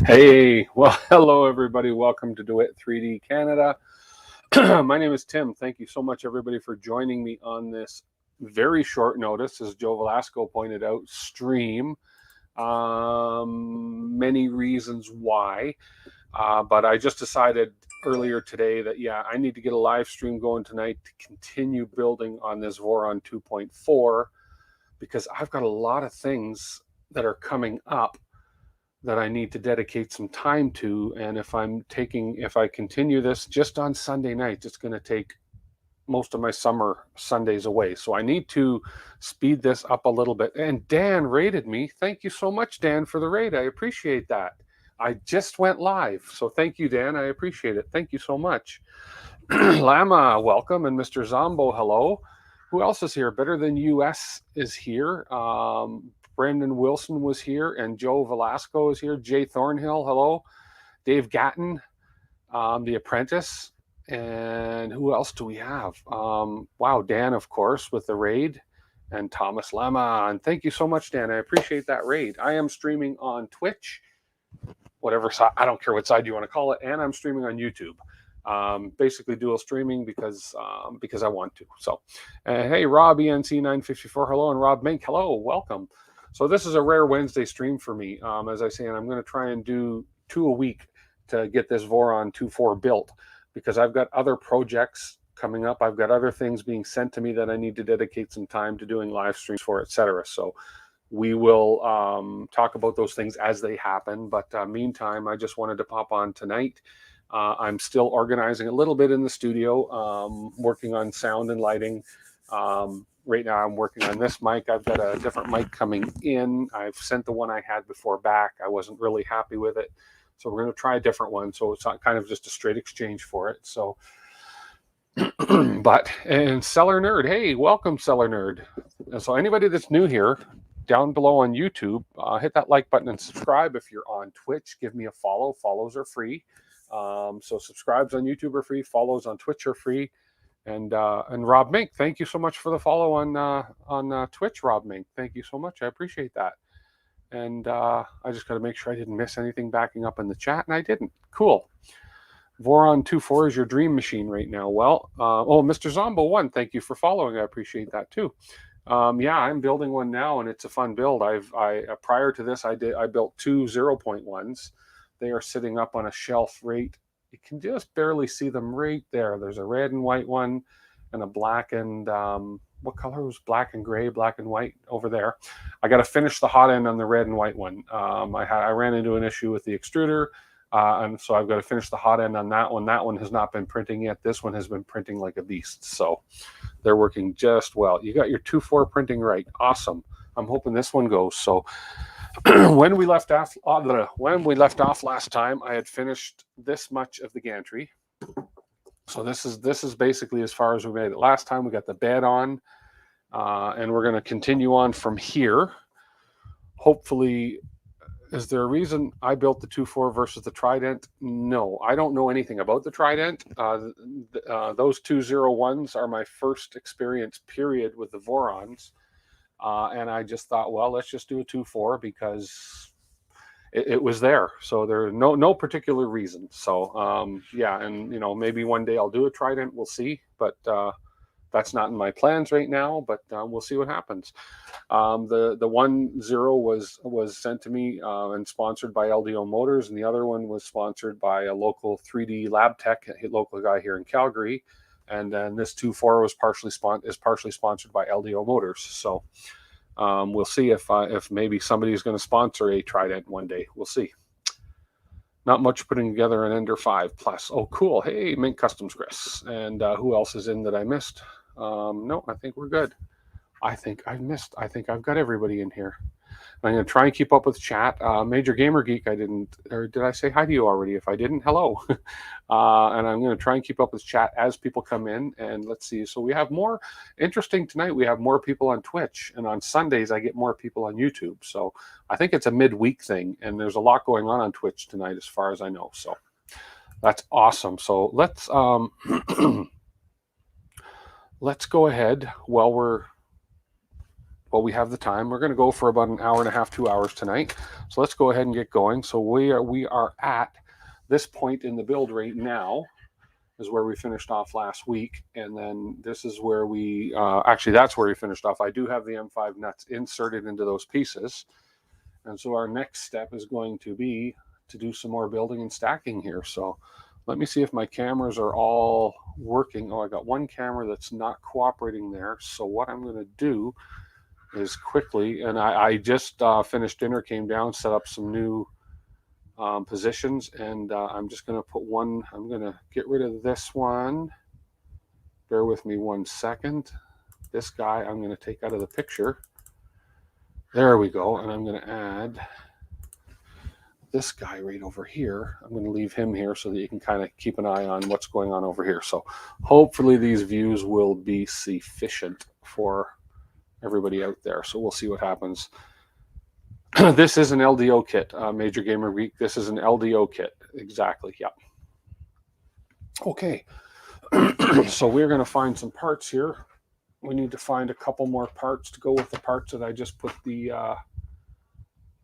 Hey, well, hello everybody. Welcome to DeWitt 3D Canada. My name is Tim. Thank you so much, everybody, for joining me on this very short notice, as Joe Velasco pointed out, stream. Many reasons why, but I just decided earlier today that, yeah, I need to get a live stream going tonight to continue building on this Voron 2.4 because I've got a lot of things that are coming up that I need to dedicate some time to. And if I continue this just on Sunday nights, it's going to take most of my summer Sundays away. So I need to speed this up a little bit. And Dan rated me. Thank you so much, Dan, for the raid. I appreciate that. I just went live. So thank you, Dan. I appreciate it. Thank you so much. Lama, welcome. And Mr. Zombo, hello. Who else is here? Better Than US is here. Brandon Wilson was here, and Joe Velasco is here. Jay Thornhill, hello. Dave Gatton, The Apprentice. And who else do we have? Wow, Dan, of course, with the raid. And Thomas Lama. And thank you so much, Dan. I appreciate that raid. I am streaming on Twitch, whatever side, I don't care what side you want to call it. And I'm streaming on YouTube. Basically dual streaming because I want to. So, hey, Rob ENC954, hello. And Rob Mink, hello. Welcome. So this is a rare Wednesday stream for me. As I say, and I'm going to try and do 2 a week to get this Voron 2.4 built because I've got other projects coming up. I've got other things being sent to me that I need to dedicate some time to doing live streams for, etc. So we will talk about those things as they happen. But meantime, I just wanted to pop on tonight. I'm still organizing a little bit in the studio, working on sound and lighting. Right now I'm working on this mic. I've got a different mic coming in. I've sent the one I had before back. I wasn't really happy with it. So we're going to try a different one. So it's not kind of just a straight exchange for it. So, and Seller Nerd, hey, welcome Seller Nerd. And so anybody that's new here, down below on YouTube, hit that like button and subscribe. If you're on Twitch, give me a follow. Follows are free. So subscribes on YouTube are free. Follows on Twitch are free. And Rob Mink, thank you so much for the follow on Twitch, Rob Mink. Thank you so much. I appreciate that. And I just got to make sure I didn't miss anything backing up in the chat, and I didn't. Cool. Voron 2.4 is your dream machine right now. Well, Mr. Zombo 1, thank you for following. I appreciate that too. Yeah, I'm building one now, and it's a fun build. Prior to this, I built 2 0.1s. They are sitting up on a shelf right. You can just barely see them right there. There's a red and white one and a black and, what color was black and gray, black and white over there. I got to finish the hot end on the red and white one. I ran into an issue with the extruder, and so I've got to finish the hot end on that one. That one has not been printing yet. This one has been printing like a beast. So they're working just well. You got your 2.4 printing right. Awesome. I'm hoping this one goes. So when we left off last time, I had finished this much of the gantry. So this is basically as far as we made it. Last time we got the bed on, and we're going to continue on from here. Hopefully, is there a reason I built the 2.4 versus the Trident? No, I don't know anything about the Trident. Those 2.01s are my first experience, period, with the Vorons. And I just thought, well, let's just do a 2.4 because it was there. So there's no particular reason. So yeah, and maybe one day I'll do a Trident. We'll see, but that's not in my plans right now. But we'll see what happens. The 1.0 was sent to me and sponsored by LDO Motors, and the other one was sponsored by a local 3D lab tech, a local guy here in Calgary. And then this 2.4 was partially sponsored by LDO Motors. So we'll see if maybe somebody's going to sponsor a Trident one day. We'll see. Not much putting together an Ender 5 Plus. Oh, cool. Hey, Mint Customs, Chris. And who else is in that I missed? No, I think we're good. I think I've got everybody in here. I'm going to try and keep up with chat. Major Gamer Geek, I didn't, or did I say hi to you already? If I didn't, hello. And I'm going to try and keep up with chat as people come in. And let's see. So we have more, interesting tonight, we have more people on Twitch. And on Sundays, I get more people on YouTube. So I think it's a midweek thing. And there's a lot going on Twitch tonight as far as I know. So that's awesome. So let's let's go ahead while we're well, we have the time. We're going to go for about an hour and a half, 2 hours tonight. So let's go ahead and get going. So we are at this point in the build right now is where we finished off last week. And then this is where we, actually that's where we finished off. I do have the M5 nuts inserted into those pieces. And so our next step is going to be to do some more building and stacking here. So let me see if my cameras are all working. Oh, I got one camera that's not cooperating there. So what I'm going to do is quickly, and I just finished dinner, came down, set up some new positions, and I'm just going to put one, I'm going to get rid of this one. Bear with me 1 second. This guy I'm going to take out of the picture. There we go. And I'm going to add this guy right over here. I'm going to leave him here so that you can kind of keep an eye on what's going on over here. So hopefully these views will be sufficient for everybody out there. So we'll see what happens. This is an LDO kit, Major Gamer Week. This is an LDO kit. Exactly. Yep. Okay. So we're going to find some parts here. We need to find a couple more parts to go with the parts that I just put the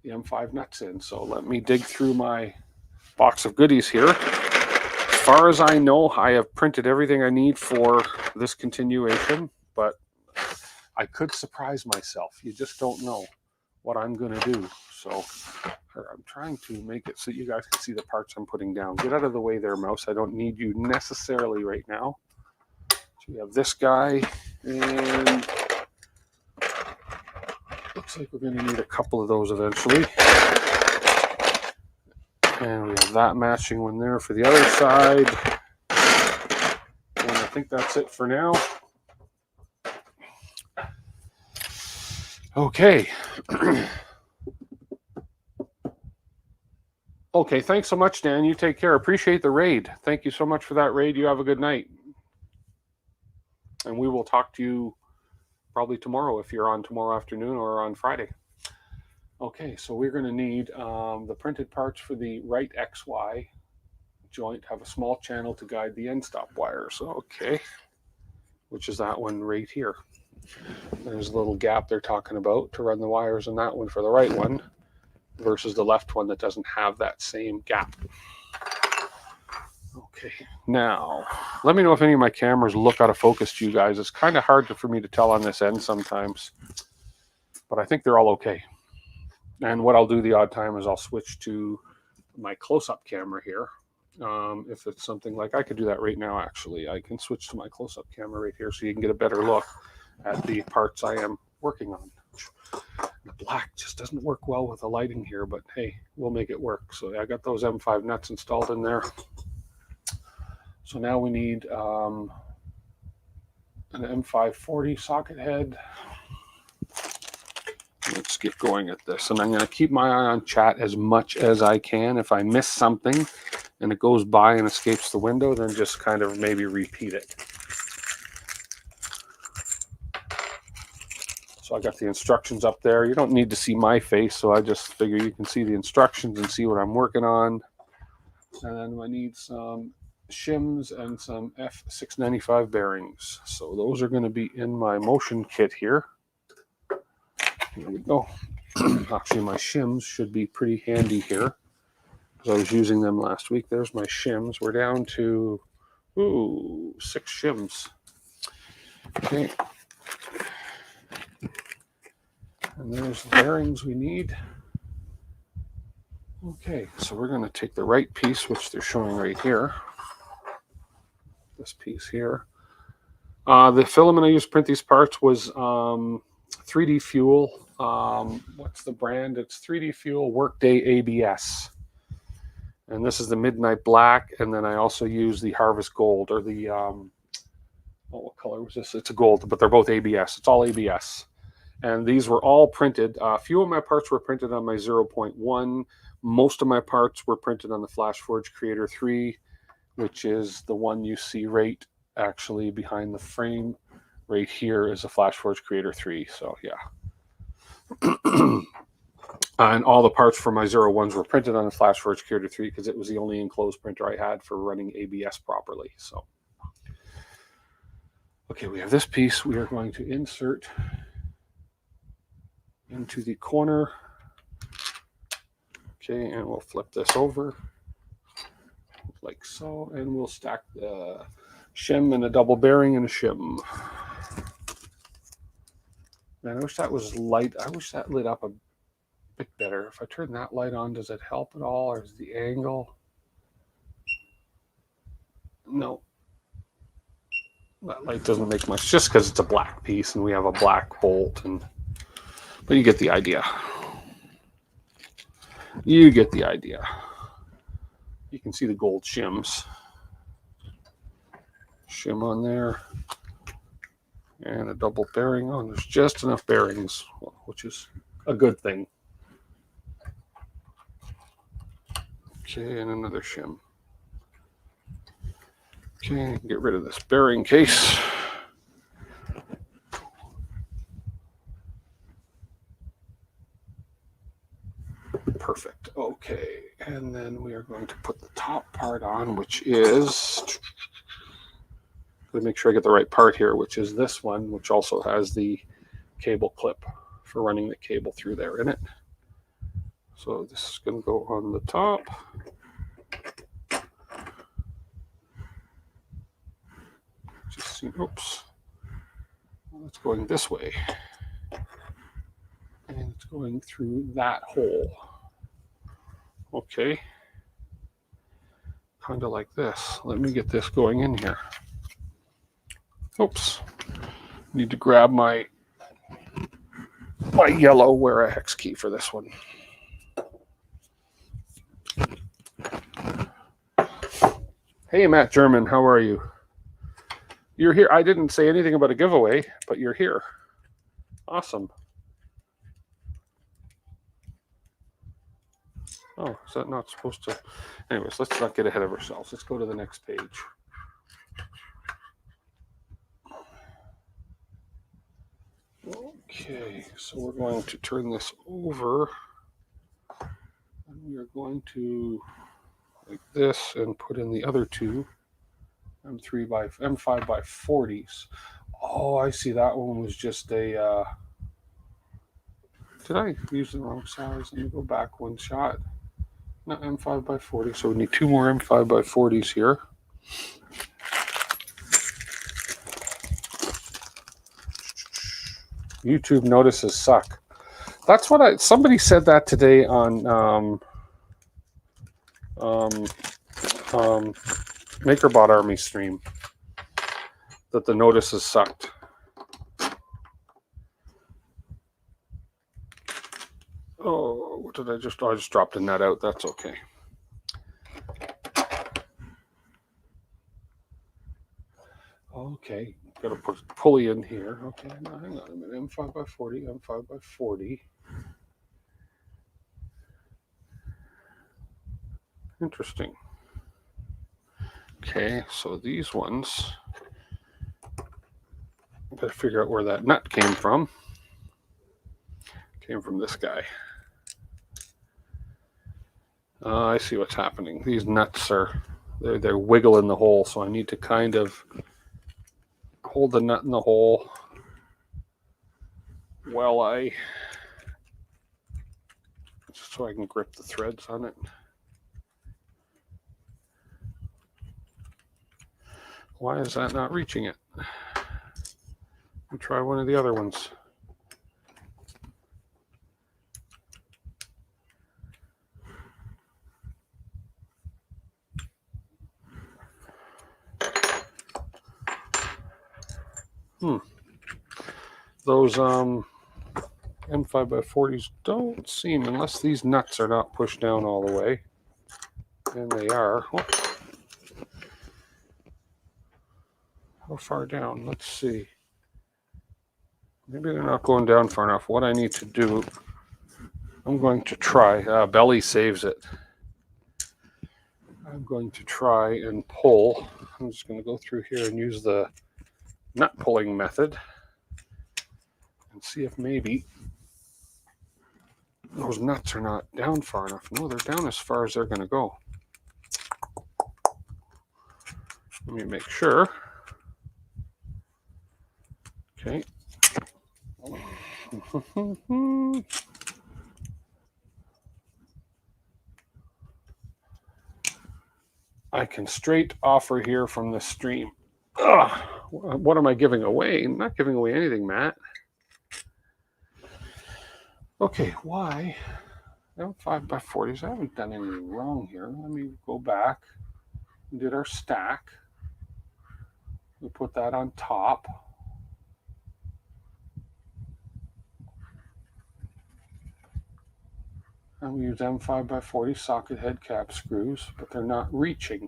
M5 nuts in. So let me dig through my box of goodies here. As far as I know, I have printed everything I need for this continuation, but I could surprise myself. You just don't know what I'm going to do. So I'm trying to make it so you guys can see the parts I'm putting down. Get out of the way there, mouse. I don't need you necessarily right now. So we have this guy, and looks like we're going to need a couple of those eventually. And we have that matching one there for the other side. And I think that's it for now. Okay. Okay, thanks so much, Dan. You take care. Appreciate the raid. Thank you so much for that raid. You have a good night. And we will talk to you probably tomorrow if you're on tomorrow afternoon or on Friday. Okay, so we're going to need the printed parts for the right XY joint, have a small channel to guide the end stop wires. Okay, which is that one right here. There's a little gap they're talking about to run the wires in that one for the right one versus the left one that doesn't have that same gap. Okay, now let me know if any of my cameras look out of focus to you guys. It's kind of hard for me to tell on this end sometimes, but I think they're all okay. And what I'll do the odd time is I'll switch to my close-up camera here. If it's something like, I could do that right now actually. I can switch to my close-up camera right here so you can get a better look at the parts I am working on. The black just doesn't work well with the lighting here, but hey, we'll make it work. So I got those M5 nuts installed in there. So now we need an M540 socket head. Let's get going at this. And I'm going to keep my eye on chat as much as I can. If I miss something and it goes by and escapes the window, then just kind of maybe repeat it. So I got the instructions up there. You don't need to see my face, so I just figure you can see the instructions and see what I'm working on. And then I need some shims and some F695 bearings. So those are going to be in my motion kit here. Here we go. Actually, my shims should be pretty handy here because I was using them last week. There's my shims. We're down to 6 shims. Okay. And there's the bearings we need. Okay, so we're going to take the right piece, which they're showing right here. This piece here. The filament I used to print these parts was 3D Fuel. What's the brand? It's 3D Fuel Workday ABS. And this is the Midnight Black. And then I also use the Harvest Gold, or the, what color was this? It's a gold, but they're both ABS. It's all ABS. And these were all printed. A few of my parts were printed on my 0.1. Most of my parts were printed on the FlashForge Creator 3, which is the one you see right actually behind the frame. Right here is a FlashForge Creator 3. So yeah. And all the parts for my 01s were printed on the FlashForge Creator 3 because it was the only enclosed printer I had for running ABS properly. So, okay, we have this piece. We are going to insert into the corner. Okay, and we'll flip this over like so, and we'll stack the shim and a double bearing and a shim. Man, I wish that was light. I wish that lit up a bit better. If I turn that light on, does it help at all, or is the angle? No. That light doesn't make much, just because it's a black piece and we have a black bolt. But you get the idea. You get the idea. You can see the gold shims. Shim on there. And a double bearing on. There's just enough bearings, which is a good thing. Okay, and another shim. Okay, get rid of this bearing case. Perfect. Okay, and then we are going to put the top part on, which is, let me make sure I get the right part here, which is this one, which also has the cable clip for running the cable through there in it. So this is going to go on the top. Just see, oops. Well, it's going this way. And it's going through that hole. Okay. Kind of like this. Let me get this going in here. Oops. Need to grab my yellow wear a hex key for this one. Hey, Matt German, how are you? You're here. I didn't say anything about a giveaway, but you're here. Awesome. Oh, is that not supposed to? Anyways, let's not get ahead of ourselves. Let's go to the next page. Okay, so we're going to turn this over. And we are going to, like this, and put in the other two M5 by 40s. Oh, I see. That one was just a. Did I use the wrong size? Let me go back one shot. No, M5 by 40. So we need two more M5 by 40s here. YouTube notices suck. That's what somebody said that today on MakerBot Army stream, that the notices sucked. Oh, what did I just? I just dropped a net out. That's okay. Okay, got to put a pulley in here. Okay, now hang on a minute. M5 by 40, M5 by 40. Interesting. Okay, so these ones, I gotta figure out where that nut came from. Came from this guy. I see what's happening. These nuts are, they're wiggling the hole, so I need to kind of hold the nut in the hole while just so I can grip the threads on it. Why is that not reaching it? Let me try one of the other ones. Those M5 by 40s don't seem, unless these nuts are not pushed down all the way, and they are. Oh. How far down? Let's see. Maybe they're not going down far enough. What I need to do, I'm going to try. Belly saves it. I'm going to try and pull. I'm just going to go through here and use the nut pulling method and see if maybe those nuts are not down far enough. No, they're down as far as they're going to go. Let me make sure. Okay. I can straight offer here from the stream. Ugh, what am I giving away? I'm not giving away anything, Matt. Okay, why? 5x40s. I haven't done anything wrong here. Let me go back. We did our stack. We put that on top. And we use M5x40 socket head cap screws, but they're not reaching.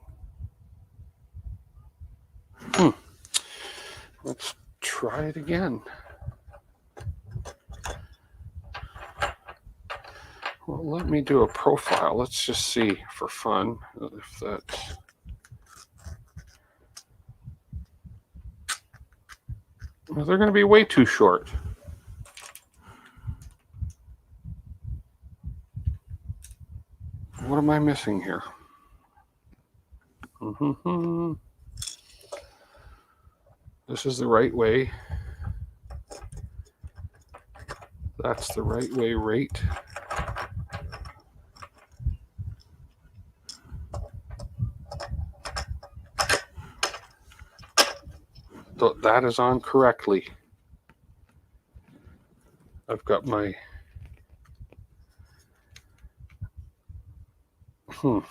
Let's try it again. Well, let me do a profile. Let's just see for fun if that's... Well, they're going to be way too short. What am I missing here? This is the right way. That's the right way rate. That is on correctly. I've got my... Hang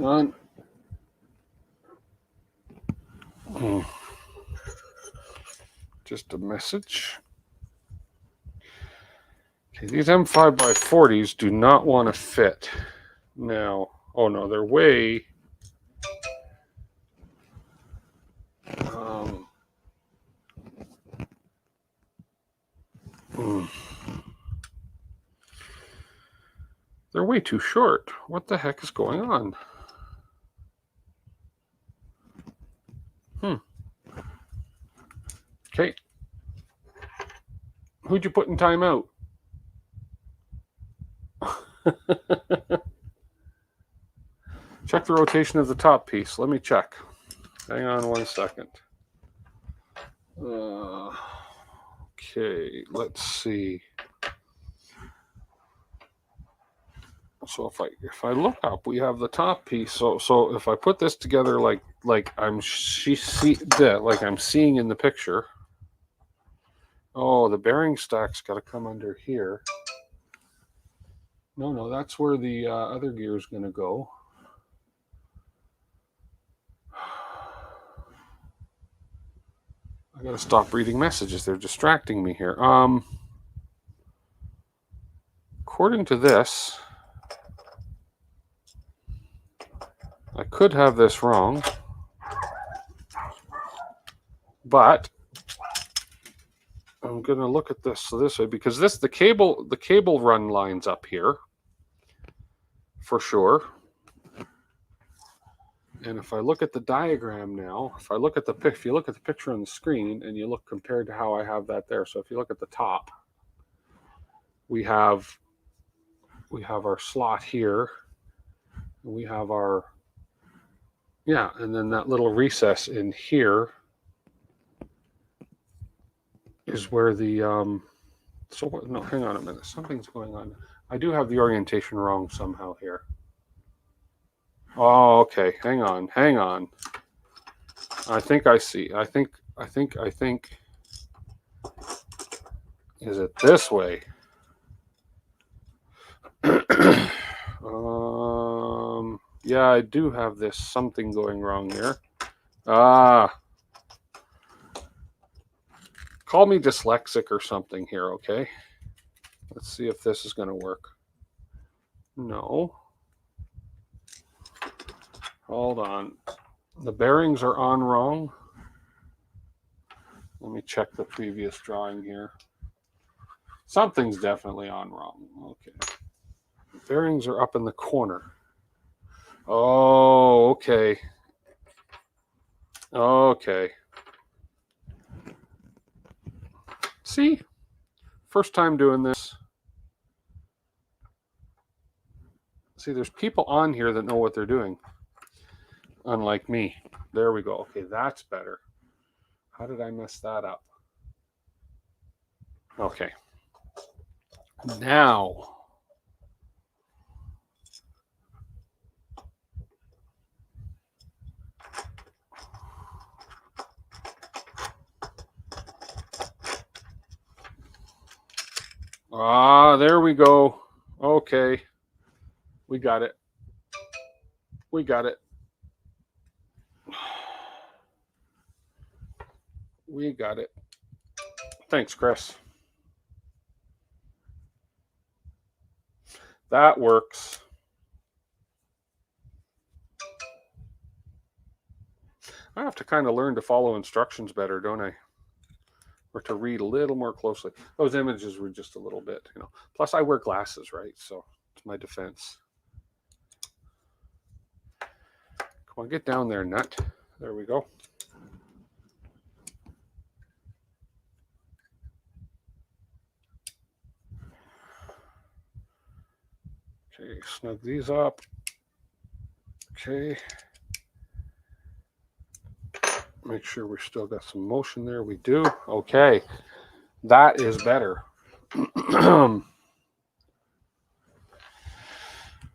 on. Just a message. Okay, these M5x40s do not want to fit. Now, oh no, they're way... They're way too short. What the heck is going on? Okay. Who'd you put in timeout? Check the rotation of the top piece. Let me check. Hang on 1 second. Okay, let's see. So if I look up, we have the top piece. So if I put this together like I'm seeing in the picture. Oh, the bearing stack's got to come under here. No, that's where the other gear is going to go. I got to stop reading messages. They're distracting me here. According to this, I could have this wrong, but I'm going to look at this this way because the cable run lines up here for sure. And if I look at the diagram now, if you look at the picture on the screen and you look compared to how I have that there. So if you look at the top, we have our slot here. We have our, and then that little recess in here is where the, no, hang on a minute. Something's going on. I do have the orientation wrong somehow here. Oh, okay. Hang on. I think I see. I think. Is it this way? Yeah, I do have something going wrong here. Call me dyslexic or something here, okay? Let's see if this is going to work. No. Hold on. The bearings are on wrong. Let me check the previous drawing here. Something's definitely on wrong. Okay. The bearings are up in the corner. Oh, okay. Okay. See? First time doing this. See, there's people on here that know what they're doing. Unlike me. There we go. Okay, that's better. How did I mess that up? Okay. Now, there we go. Okay. We got it. We got it. We got it. Thanks, Chris. That works. I have to kind of learn to follow instructions better, don't I? Or to read a little more closely. Those images were just a little bit, you know. Plus, I wear glasses, right? So it's my defense. Come on, get down there, nut. There we go. Okay, snug these up. Okay. Make sure we still got some motion there. We do. Okay. That is better.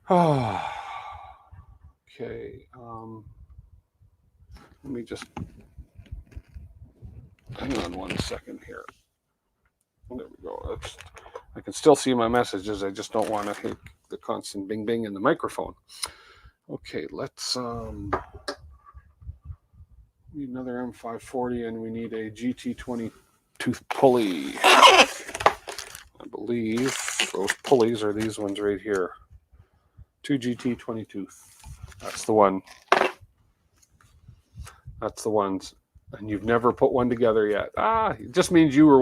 Okay. Let me just hang on 1 second here. There we go. I can still see my messages. I just don't want to hit the constant bing bing in the microphone. Okay, let's need another M540 and we need a GT20 tooth pulley. I believe those pulleys are these ones right here. 2 GT20 tooth. That's the one. That's the ones. And you've never put one together yet. It just means you were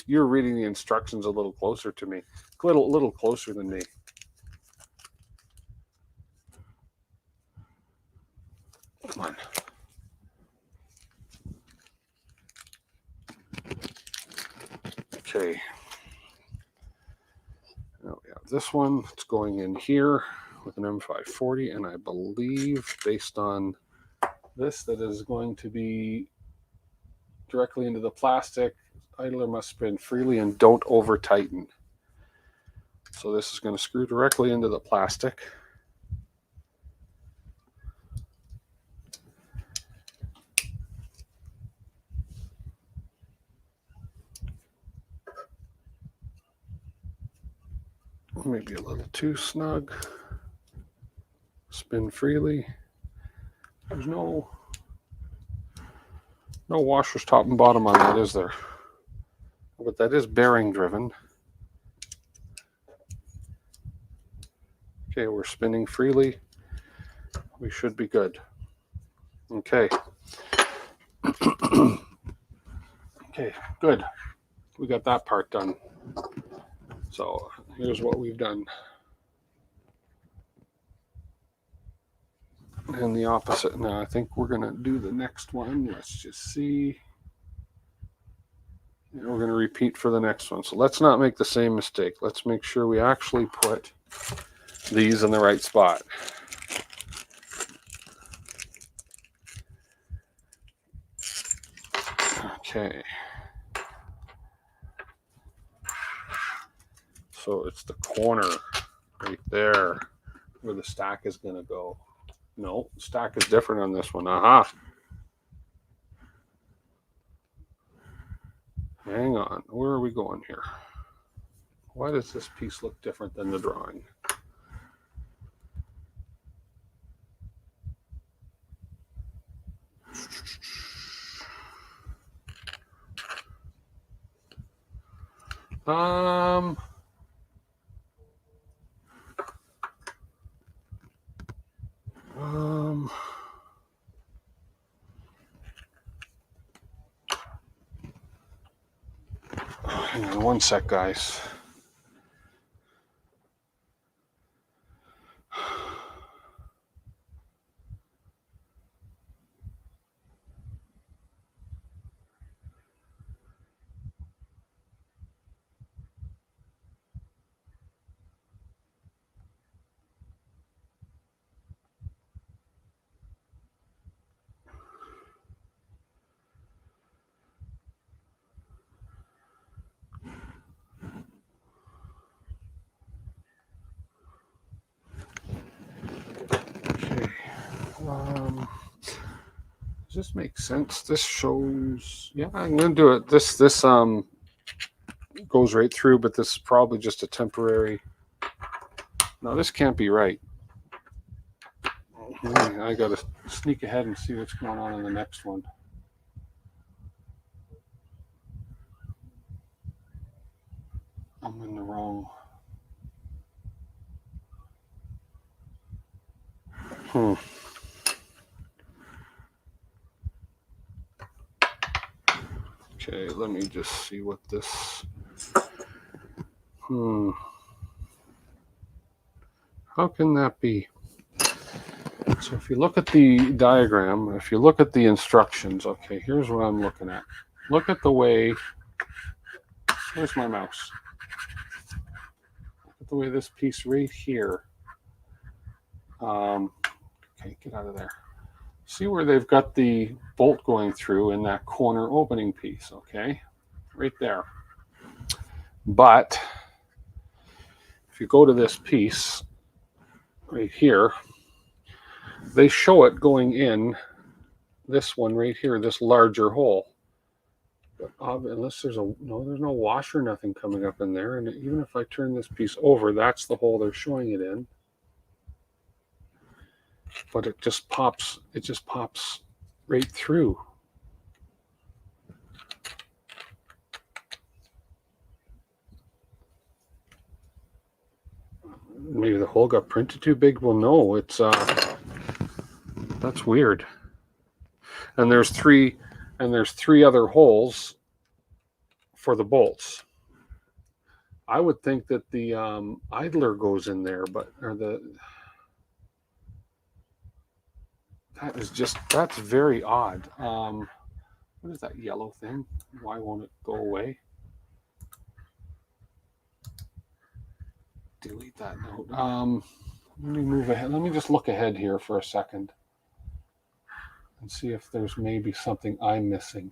you were reading the instructions a little closer to me. A little closer than me. Come on. Okay. Now we have this one. It's going in here with an M540, and I believe, based on this, that is going to be directly into the plastic. Idler must spin freely and don't over tighten. So this is going to screw directly into the plastic. Maybe a little too snug. Spin freely. There's no washers top and bottom on that, is there? But that is bearing driven. Okay, we're spinning freely. We should be good. Okay. Okay, good. We got that part done. So here's what we've done. And the opposite. Now I think we're going to do the next one. Let's just see. And we're going to repeat for the next one. So let's not make the same mistake. Let's make sure we actually put these in the right spot. Okay. So it's the corner right there where the stack is going to go. No, stack is different on this one. Aha. Hang on. Where are we going here? Why does this piece look different than the drawing? Hang on 1 sec, guys. Does this make sense? This shows, yeah, I'm going to do it. This goes right through, but this is probably just a temporary. No, this can't be right. I got to sneak ahead and see what's going on in the next one. I'm in the wrong. Okay, let me just see what this. How can that be? So if you look at the diagram, if you look at the instructions, okay, here's what I'm looking at. Look at the way, where's my mouse? Look at the way this piece right here. Okay, get out of there. See where they've got the bolt going through in that corner opening piece, okay? Right there. But if you go to this piece right here, they show it going in this one right here, this larger hole. But unless there's there's no washer, nothing coming up in there. And even if I turn this piece over, that's the hole they're showing it in. But it just pops right through. Maybe the hole got printed too big. Well, no, it's that's weird. And there's three other holes for the bolts. I would think that the idler goes in there, but that's very odd. What is that yellow thing? Why won't it go away? Delete that note. Let me move ahead. Let me just look ahead here for a second and see if there's maybe something I'm missing.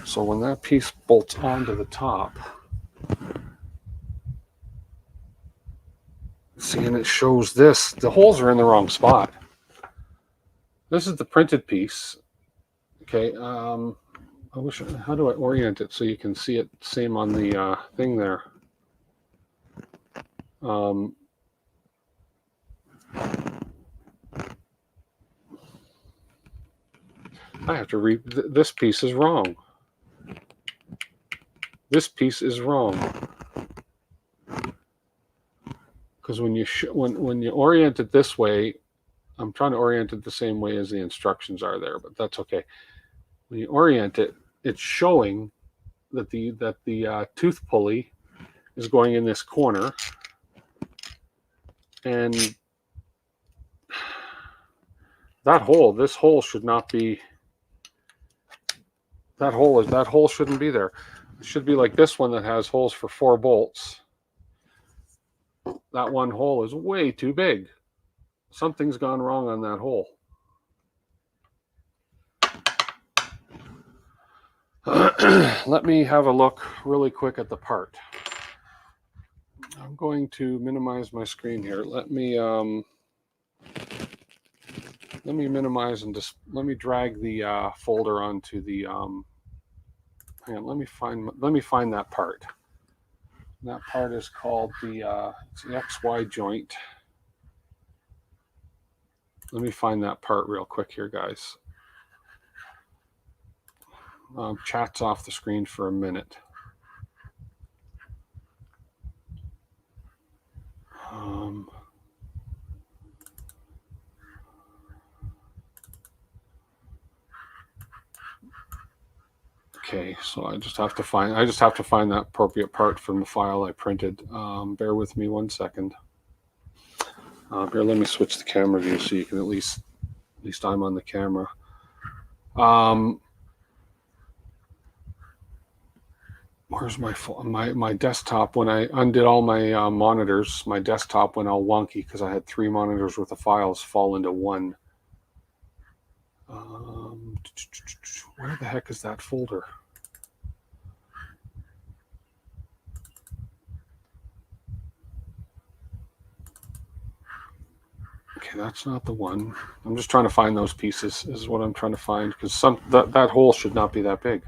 So when that piece bolts onto the top, see, and it shows this, the holes are in the wrong spot. This is the printed piece. Okay, how do I orient it so you can see it same on the thing there? I have to read. This piece is wrong. This piece is wrong. Because when you orient it this way, I'm trying to orient it the same way as the instructions are there, but that's okay. When you orient it, it's showing that the tooth pulley is going in this corner, and this hole should not be. That hole shouldn't be there. It should be like this one that has holes for 4 bolts. That one hole is way too big. Something's gone wrong on that hole. Let me have a look really quick at the part. I'm going to minimize my screen here. Let me minimize and just let me drag the folder onto the hang on, let me find that part. That part is called it's the XY joint. Let me find that part real quick here, guys. Chat's off the screen for a minute. Okay, so I just have to find that appropriate part from the file I printed. Bear with me 1 second. Here, let me switch the camera view so you can at least I'm on the camera. Where's my desktop? When I undid all my monitors, my desktop went all wonky because I had 3 monitors worth of files fall into one. Where the heck is that folder? Okay, that's not the one. I'm just trying to find those pieces is what I'm trying to find, because that hole should not be that big.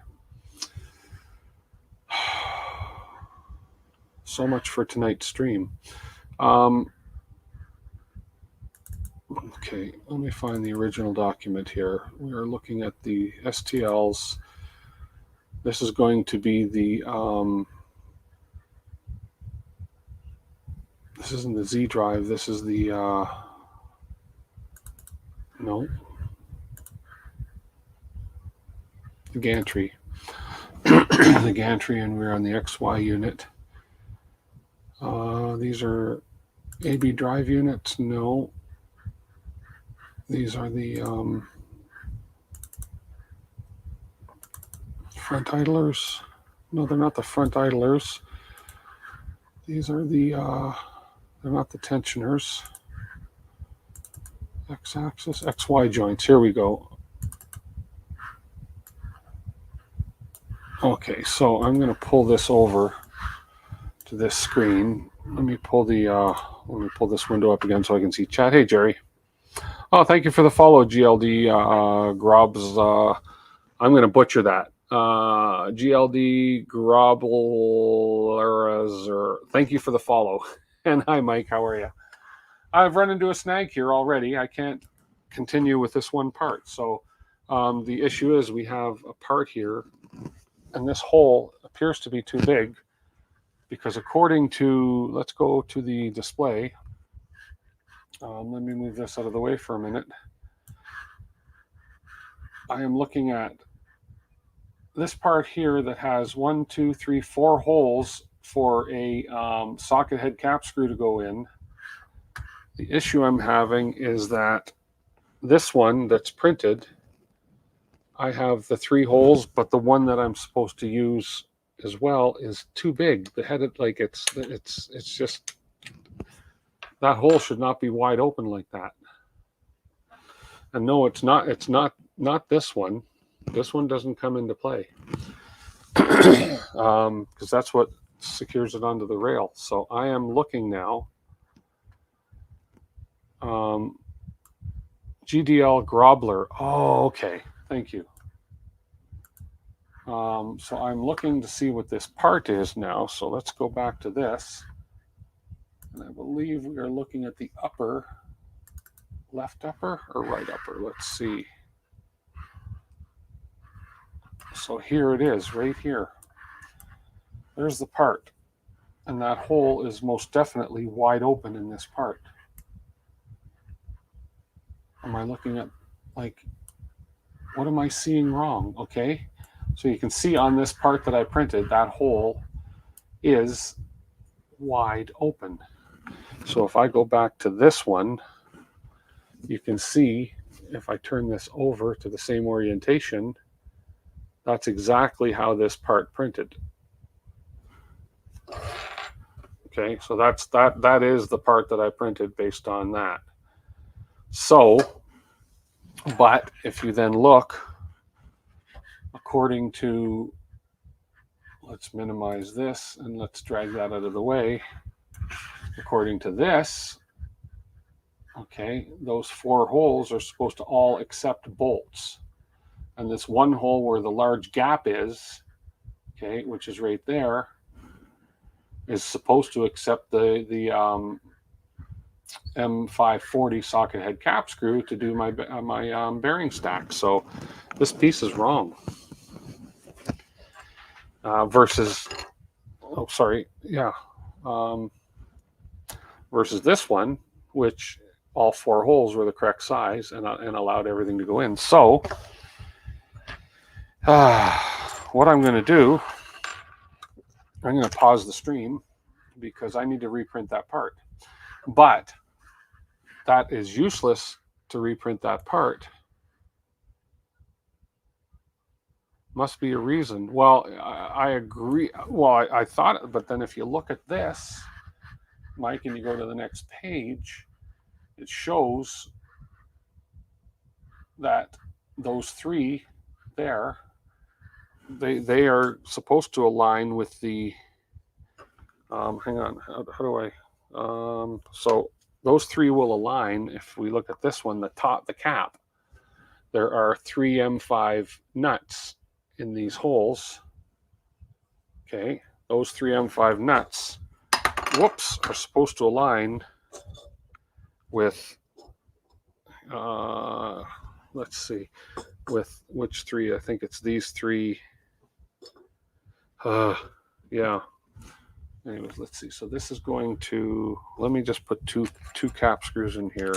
So much for tonight's stream. Okay, let me find the original document here. We are looking at the STLs. This is going to be the, this isn't the Z drive, this is the, no, the Gantry. The Gantry, and we're on the XY unit. These are AB drive units, no. These are the front idlers. No, they're not the front idlers. These are the, they're not the tensioners. X-axis, XY joints. Here we go. Okay, so I'm going to pull this over to this screen. Let me pull this window up again so I can see chat. Hey, Jerry. Oh, thank you for the follow, GLD Grobs. I'm going to butcher that. GLD Groblers. Thank you for the follow. And hi, Mike. How are you? I've run into a snag here already. I can't continue with this one part. So the issue is we have a part here, and this hole appears to be too big, because according to, let's go to the display. Let me move this out of the way for a minute. I am looking at this part here that has 1, 2, 3, 4 holes for a socket head cap screw to go in. The issue I'm having is that this one that's printed, I have the 3 holes, but the one that I'm supposed to use as well is too big. The head, like it's just, that hole should not be wide open like that. And no, it's not this one. This one doesn't come into play, because that's what secures it onto the rail. So I am looking now. GDL Grobler. Oh, okay. Thank you. So I'm looking to see what this part is now. So let's go back to this. And I believe we are looking at the upper, left upper or right upper. Let's see. So here it is, right here. There's the part. And that hole is most definitely wide open in this part. Am I looking at, like, what am I seeing wrong? Okay. So you can see on this part that I printed, that hole is wide open. So if I go back to this one, you can see if I turn this over to the same orientation, that's exactly how this part printed. Okay, so that is the part that I printed based on that. So, but if you then look, according to, let's minimize this and let's drag that out of the way. According to this, okay, those 4 holes are supposed to all accept bolts. And this one hole where the large gap is, okay, which is right there, is supposed to accept the M540 socket head cap screw to do my bearing stack. So this piece is wrong. Versus, oh, sorry, yeah. Versus this one, which all 4 holes were the correct size and allowed everything to go in. So what I'm going to do, I'm going to pause the stream because I need to reprint that part. But that is useless to reprint that part. Must be a reason. Well, I agree. Well, I thought, but then if you look at this, Mike, and you go to the next page, it shows that those 3 there, they are supposed to align with the, hang on, how do I, so those three will align. If we look at this one, the top, the cap, there are 3 M5 nuts in these holes. Okay, those 3 M5 nuts, whoops, are supposed to align with, let's see, with which three? I think it's these three. Yeah. Anyways, let's see. So this is going to, let me just put two cap screws in here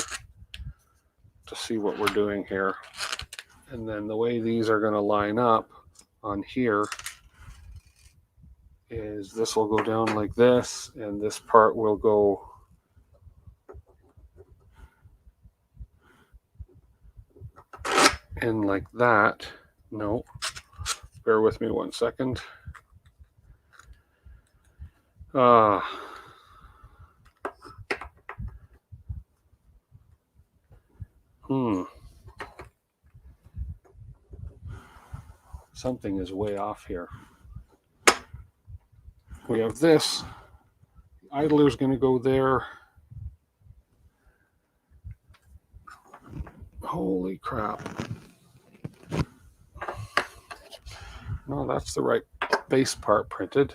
to see what we're doing here. And then the way these are going to line up on here is this will go down like this, and this part will go in like that. No, bear with me 1 second. Something is way off here. We have this. The idler is going to go there. Holy crap. No, that's the right base part printed.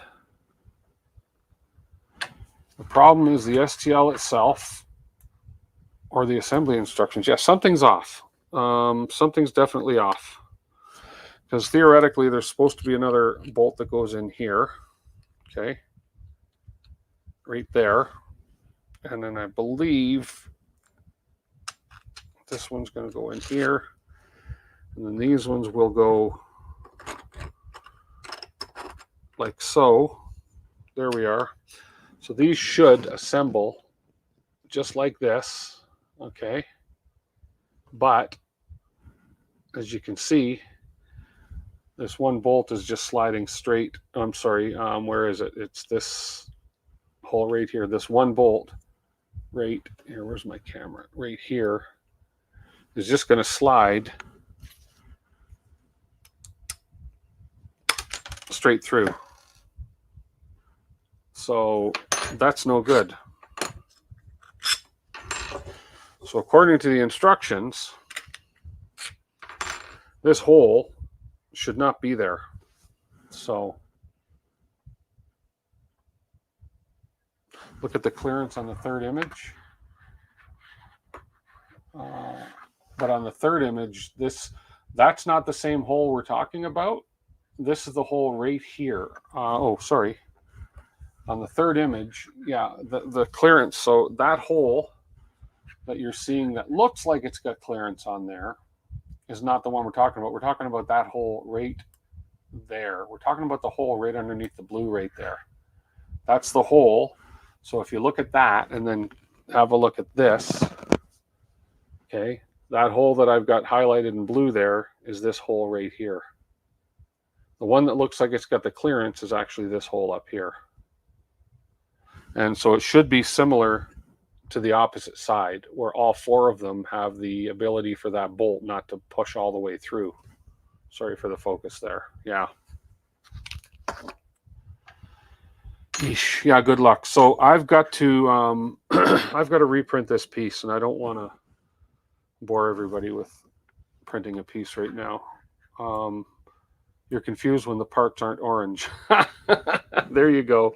The problem is the STL itself, or the assembly instructions. Yeah, something's off. Something's definitely off. Because theoretically, there's supposed to be another bolt that goes in here. Okay. Right there. And then I believe this one's going to go in here. And then these ones will go like so. There we are. So these should assemble just like this. Okay. But as you can see, this one bolt is just sliding straight. I'm sorry, where is it? It's this hole right here. This one bolt right here. Where's my camera? Right here is just going to slide straight through. So that's no good. So according to the instructions, this hole should not be there. So look at the clearance on the third image. But on the third image, that's not the same hole we're talking about. This is the hole right here. Oh, sorry. On the third image, yeah, the clearance. So that hole that you're seeing that looks like it's got clearance on there is not the one we're talking about. We're talking about that hole right there. We're talking about the hole right underneath the blue right there. That's the hole. So if you look at that and then have a look at this, okay, that hole that I've got highlighted in blue there is this hole right here. The one that looks like it's got the clearance is actually this hole up here. And so it should be similar to the opposite side, where all four of them have the ability for that bolt not to push all the way through. Sorry for the focus there. Yeah. Eesh. Yeah, good luck. So I've got to I've got to reprint this piece, and I don't want to bore everybody with printing a piece right now. You're confused when the parts aren't orange. There you go.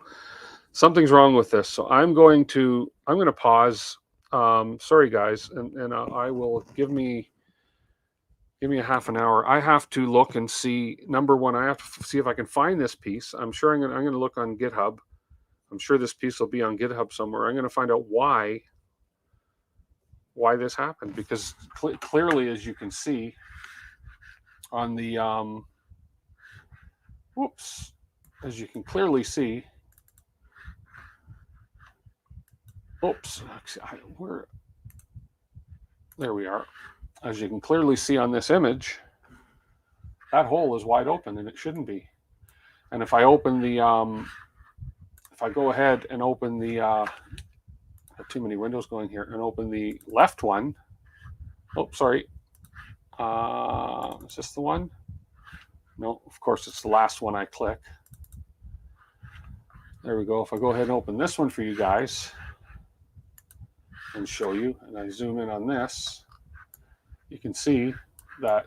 Something's wrong with this. So I'm going to pause. Sorry guys, and I will give me a half an hour. I have to look and see, number one, I have to see if I can find this piece. I'm sure I'm going to look on GitHub. I'm sure this piece will be on GitHub somewhere. I'm going to find out why this happened, because clearly, as you can see on the as you can clearly see, there we are. As you can clearly see on this image, that hole is wide open, and it shouldn't be. And if I open the, if I go ahead and open the, got too many windows going here, and open the left one. Oh, sorry. Is this the one? No, of course it's the last one I click. There we go. If I go ahead and open this one for you guys, and show you, and I zoom in on this, you can see that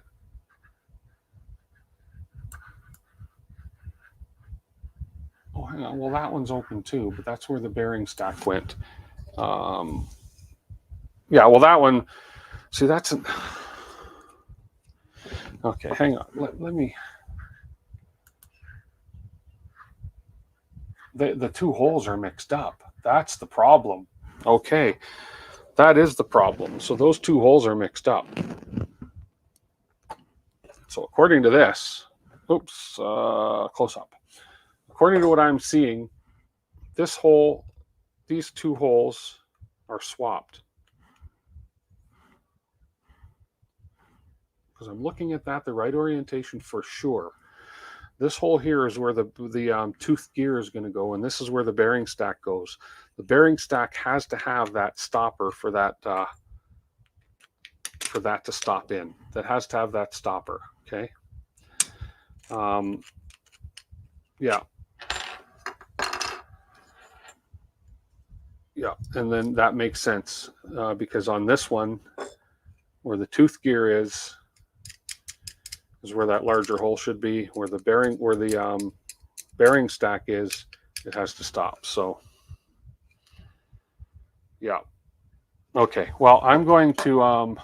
oh, hang on. Well, that one's open too, but that's where the bearing stack went. Yeah, well, that one, see, that's an, okay, hang on. Let me, the two holes are mixed up. That's the problem. Okay, that is the problem. So those two holes are mixed up. So according to this, oops, close up. According to what I'm seeing, this hole, these two holes are swapped. Because I'm looking at that, the right orientation for sure. This hole here is where the tooth gear is going to go, and this is where the bearing stack goes. The bearing stack has to have that stopper for that to stop in. That has to have that stopper. Okay. Yeah. Yeah, and then that makes sense because on this one, where the tooth gear is where that larger hole should be. Where the bearing stack is, it has to stop. So, yeah. Okay. Well, I'm going to.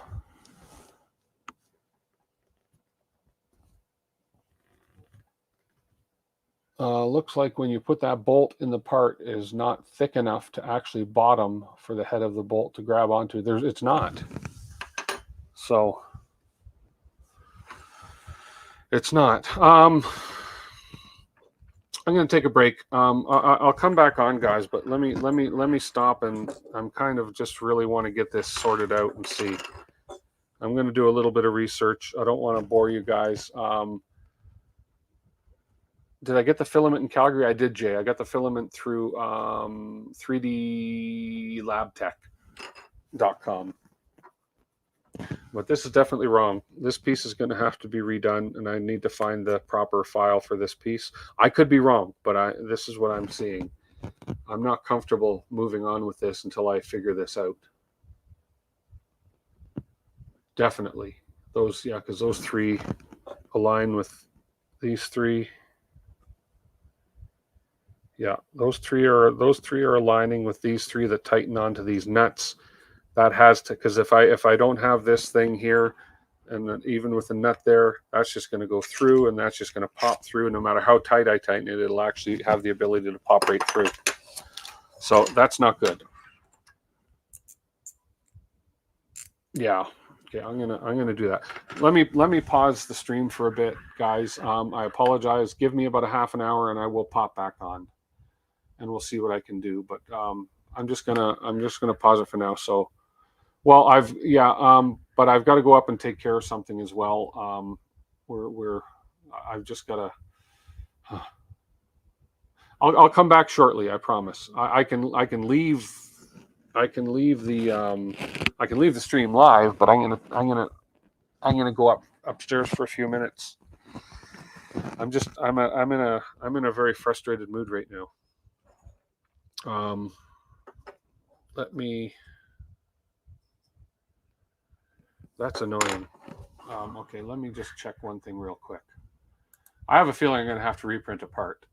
Looks like when you put that bolt in the part is not thick enough to actually bottom for the head of the bolt to grab onto. It's not. So it's not. I'm going to take a break. I'll come back on, guys, but let me stop, and I'm kind of just really want to get this sorted out and see. I'm going to do a little bit of research. I don't want to bore you guys. Did I get the filament in Calgary? I did, Jay. I got the filament through 3DLabTech.com. But this is definitely wrong. This piece is going to have to be redone, and I need to find the proper file for this piece. I could be wrong, but this is what I'm seeing. I'm not comfortable moving on with this until I figure this out. Definitely. Those, yeah, because those three align with these three. Yeah, those three are aligning with these three that tighten onto these nuts. That has to, because if I don't have this thing here, and then even with the nut there, that's just going to go through, and that's just going to pop through. No matter how tight I tighten it, it'll actually have the ability to pop right through. So that's not good. Yeah. Okay, I'm gonna do that. Let me pause the stream for a bit, guys. I apologize. Give me about a half an hour, and I will pop back on, and we'll see what I can do. But I'm just gonna pause it for now. So, well, but I've got to go up and take care of something as well. I've just got to. I'll come back shortly. I promise. I can leave the stream live, but I'm gonna go upstairs for a few minutes. I'm in a very frustrated mood right now. That's annoying. Okay, let me just check one thing real quick. I have a feeling I'm going to have to reprint a part.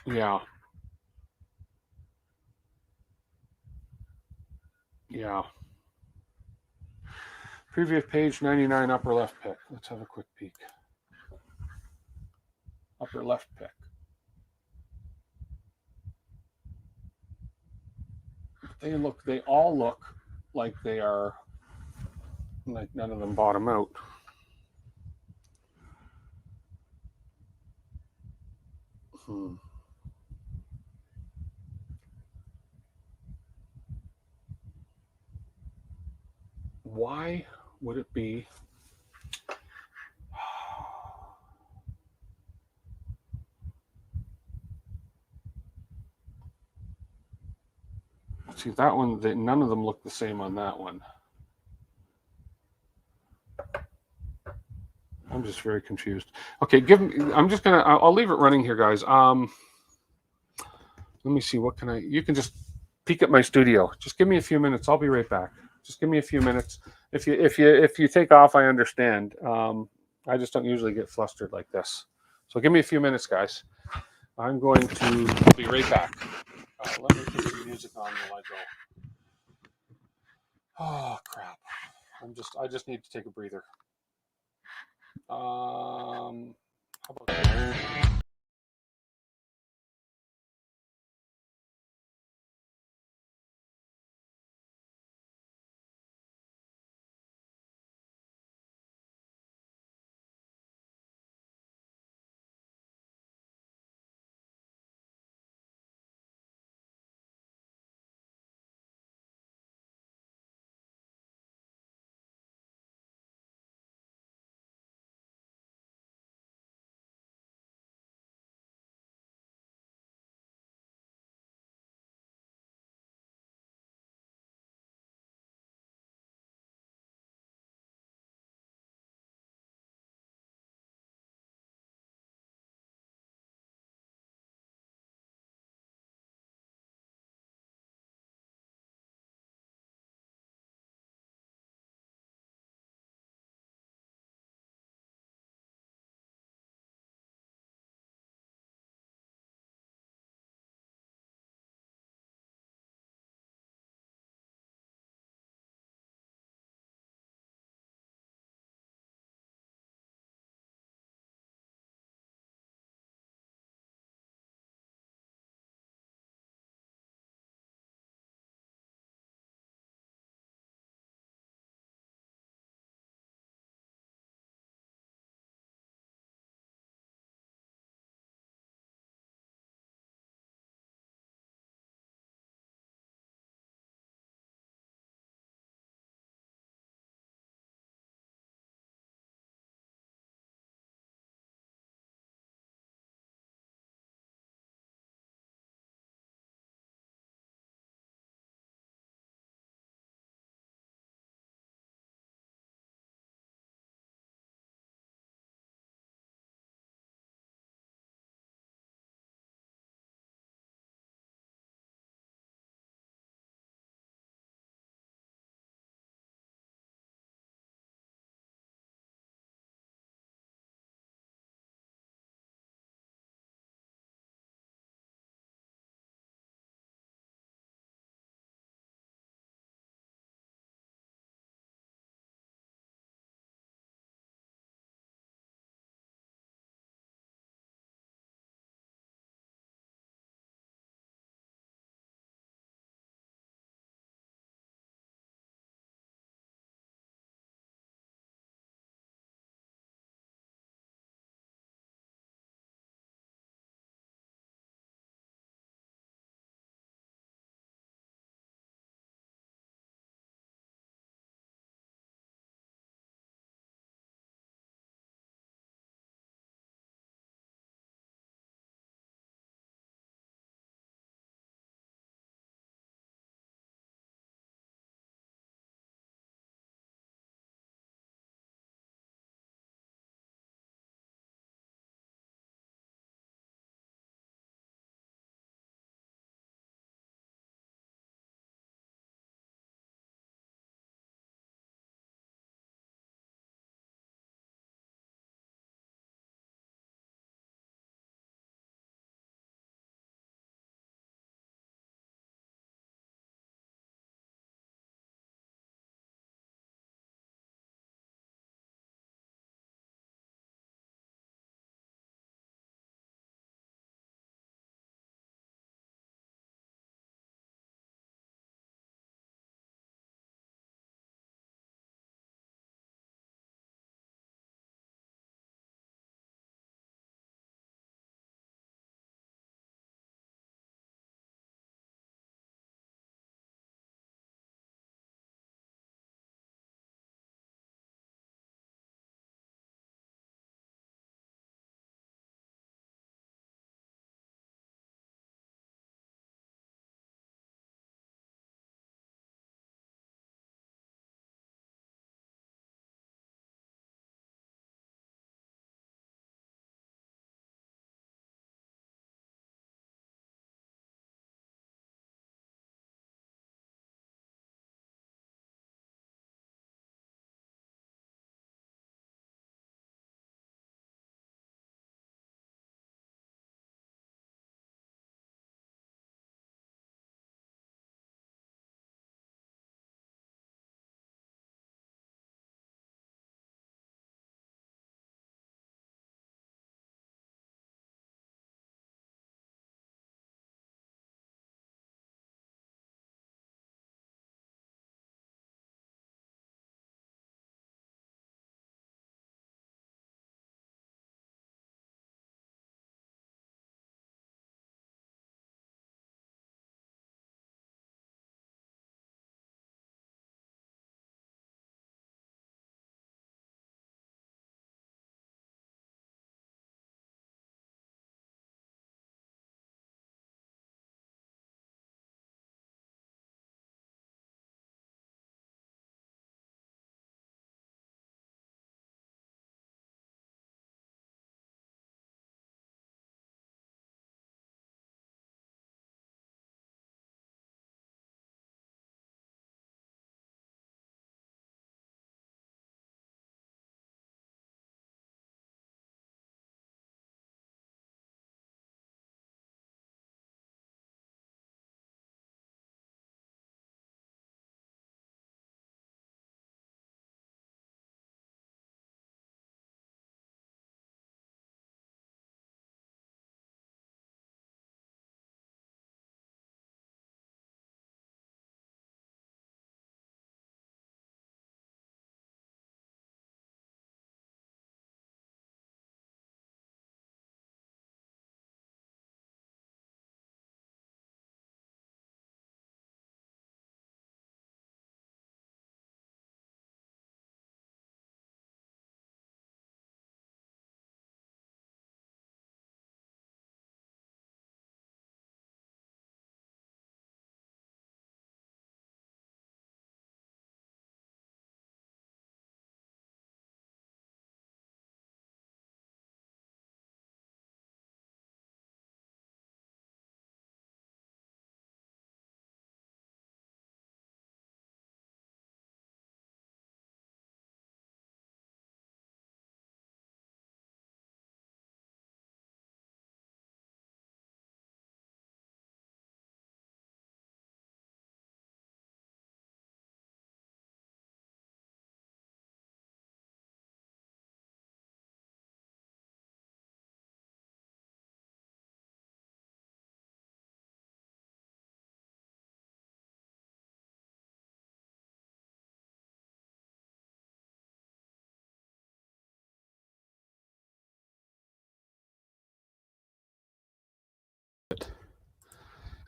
Yeah. Yeah. Previous page 99, upper left pick. Let's have a quick peek. Upper left pick. They all look like they are, like none of them bottom out. Why would it be? See, that one, none of them look the same on that one. I'm just very confused. Okay, I'll leave it running here, guys. Let me see. What can I? You can just peek at my studio. Just give me a few minutes. I'll be right back. Just give me a few minutes. If you take off, I understand. I just don't usually get flustered like this. So give me a few minutes, guys. I'm going to be right back. Let me put some music on while I go. Oh crap! I just need to take a breather. How about that?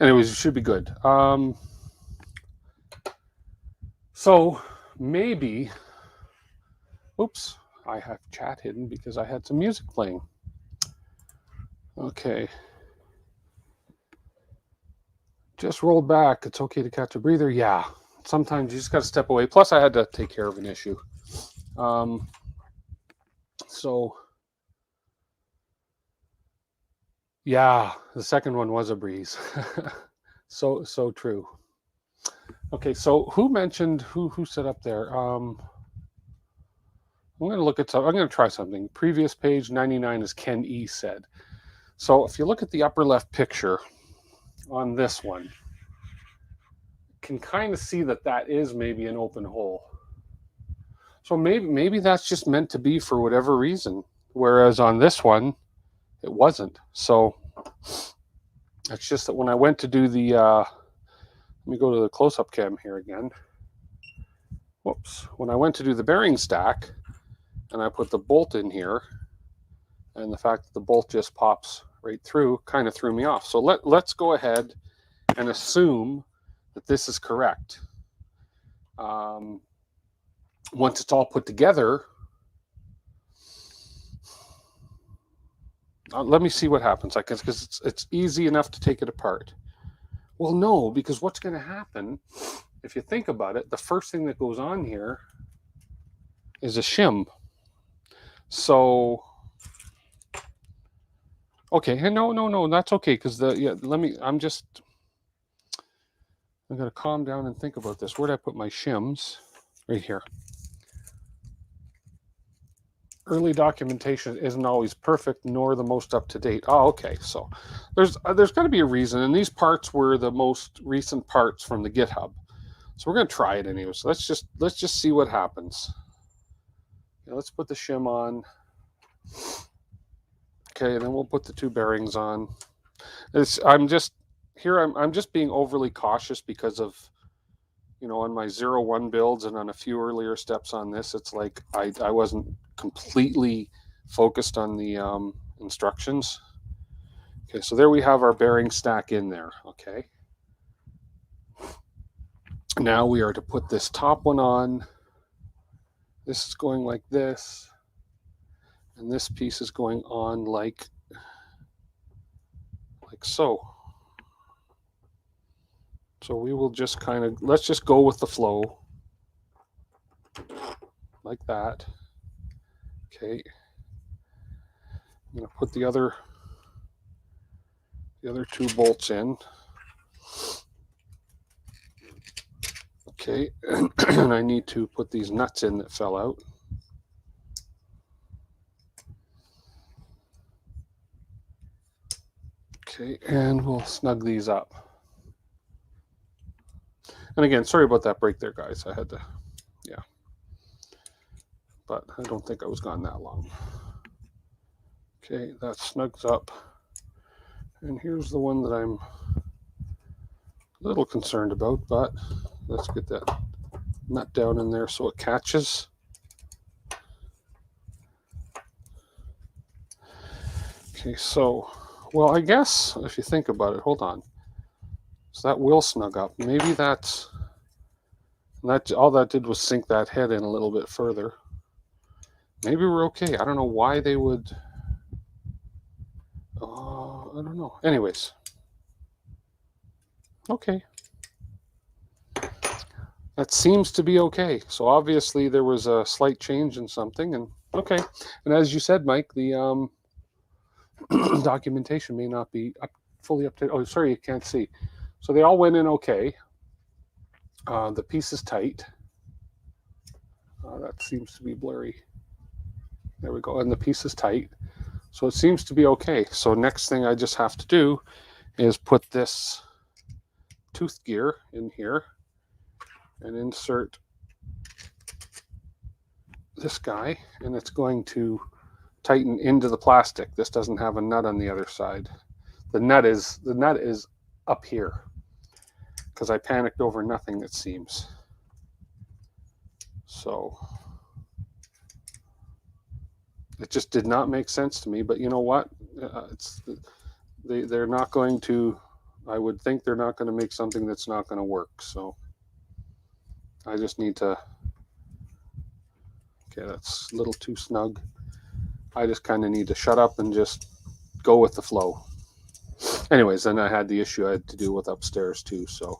Anyways, it should be good. So maybe, oops, I have chat hidden because I had some music playing. Okay. Just rolled back. It's okay to catch a breather. Yeah. Sometimes you just got to step away. Plus, I had to take care of an issue. So, yeah, the second one was a breeze. So true. Okay, so who mentioned who set up there? I'm going to look at some. I'm going to try something. Previous page 99, as Ken E said. So if you look at the upper left picture on this one, can kind of see that that is maybe an open hole. So maybe that's just meant to be for whatever reason. Whereas on this one, it wasn't. So it's just that when I went to do the, let me go to the close-up cam here again. Whoops. When I went to do the bearing stack, and I put the bolt in here, and the fact that the bolt just pops right through kind of threw me off. So let's go ahead and assume that this is correct. Once it's all put together, let me see what happens. Because it's easy enough to take it apart. Well, no, because what's going to happen, if you think about it, the first thing that goes on here is a shim. So, okay, and no, that's okay, because I'm going to calm down and think about this. Where did I put my shims? Right here. Early documentation isn't always perfect, nor the most up to date. Oh, okay. So there's got to be a reason, and these parts were the most recent parts from the GitHub. So we're going to try it anyways. So let's just see what happens. Okay, let's put the shim on. Okay, then we'll put the two bearings on. I'm just being overly cautious because of, on my 01 builds and on a few earlier steps on this, it's like I wasn't completely focused on the instructions. Okay, so there we have our bearing stack in there. Okay. Now we are to put this top one on. This is going like this. And this piece is going on like so. So we will just let's just go with the flow. Like that. Okay. I'm going to put the other two bolts in. Okay, and I need to put these nuts in that fell out. Okay, and we'll snug these up. And again, sorry about that break there, guys. I had to, yeah. But I don't think I was gone that long. Okay, that snugs up. And here's the one that I'm a little concerned about, but let's get that nut down in there so it catches. Okay, so, well, I guess if you think about it, hold on. So that will snug up. Maybe that all that did was sink that head in a little bit further. Maybe we're okay. I don't know why they would. I don't know. Anyways. Okay. That seems to be okay. So obviously there was a slight change in something, and okay. And as you said, Mike, the documentation may not be fully up to. Oh, sorry, you can't see. So they all went in okay. The piece is tight. That seems to be blurry. There we go. And the piece is tight. So it seems to be okay. So next thing I just have to do is put this tooth gear in here and insert this guy, and it's going to tighten into the plastic. This doesn't have a nut on the other side. The nut is up here because I panicked over nothing, it seems. So it just did not make sense to me, but you know what? They're not going to I would think they're not going to make something that's not going to work. So I just need to, okay, that's a little too snug. I just kind of need to shut up and just go with the flow. Anyways, then I had the issue I had to deal with upstairs too, so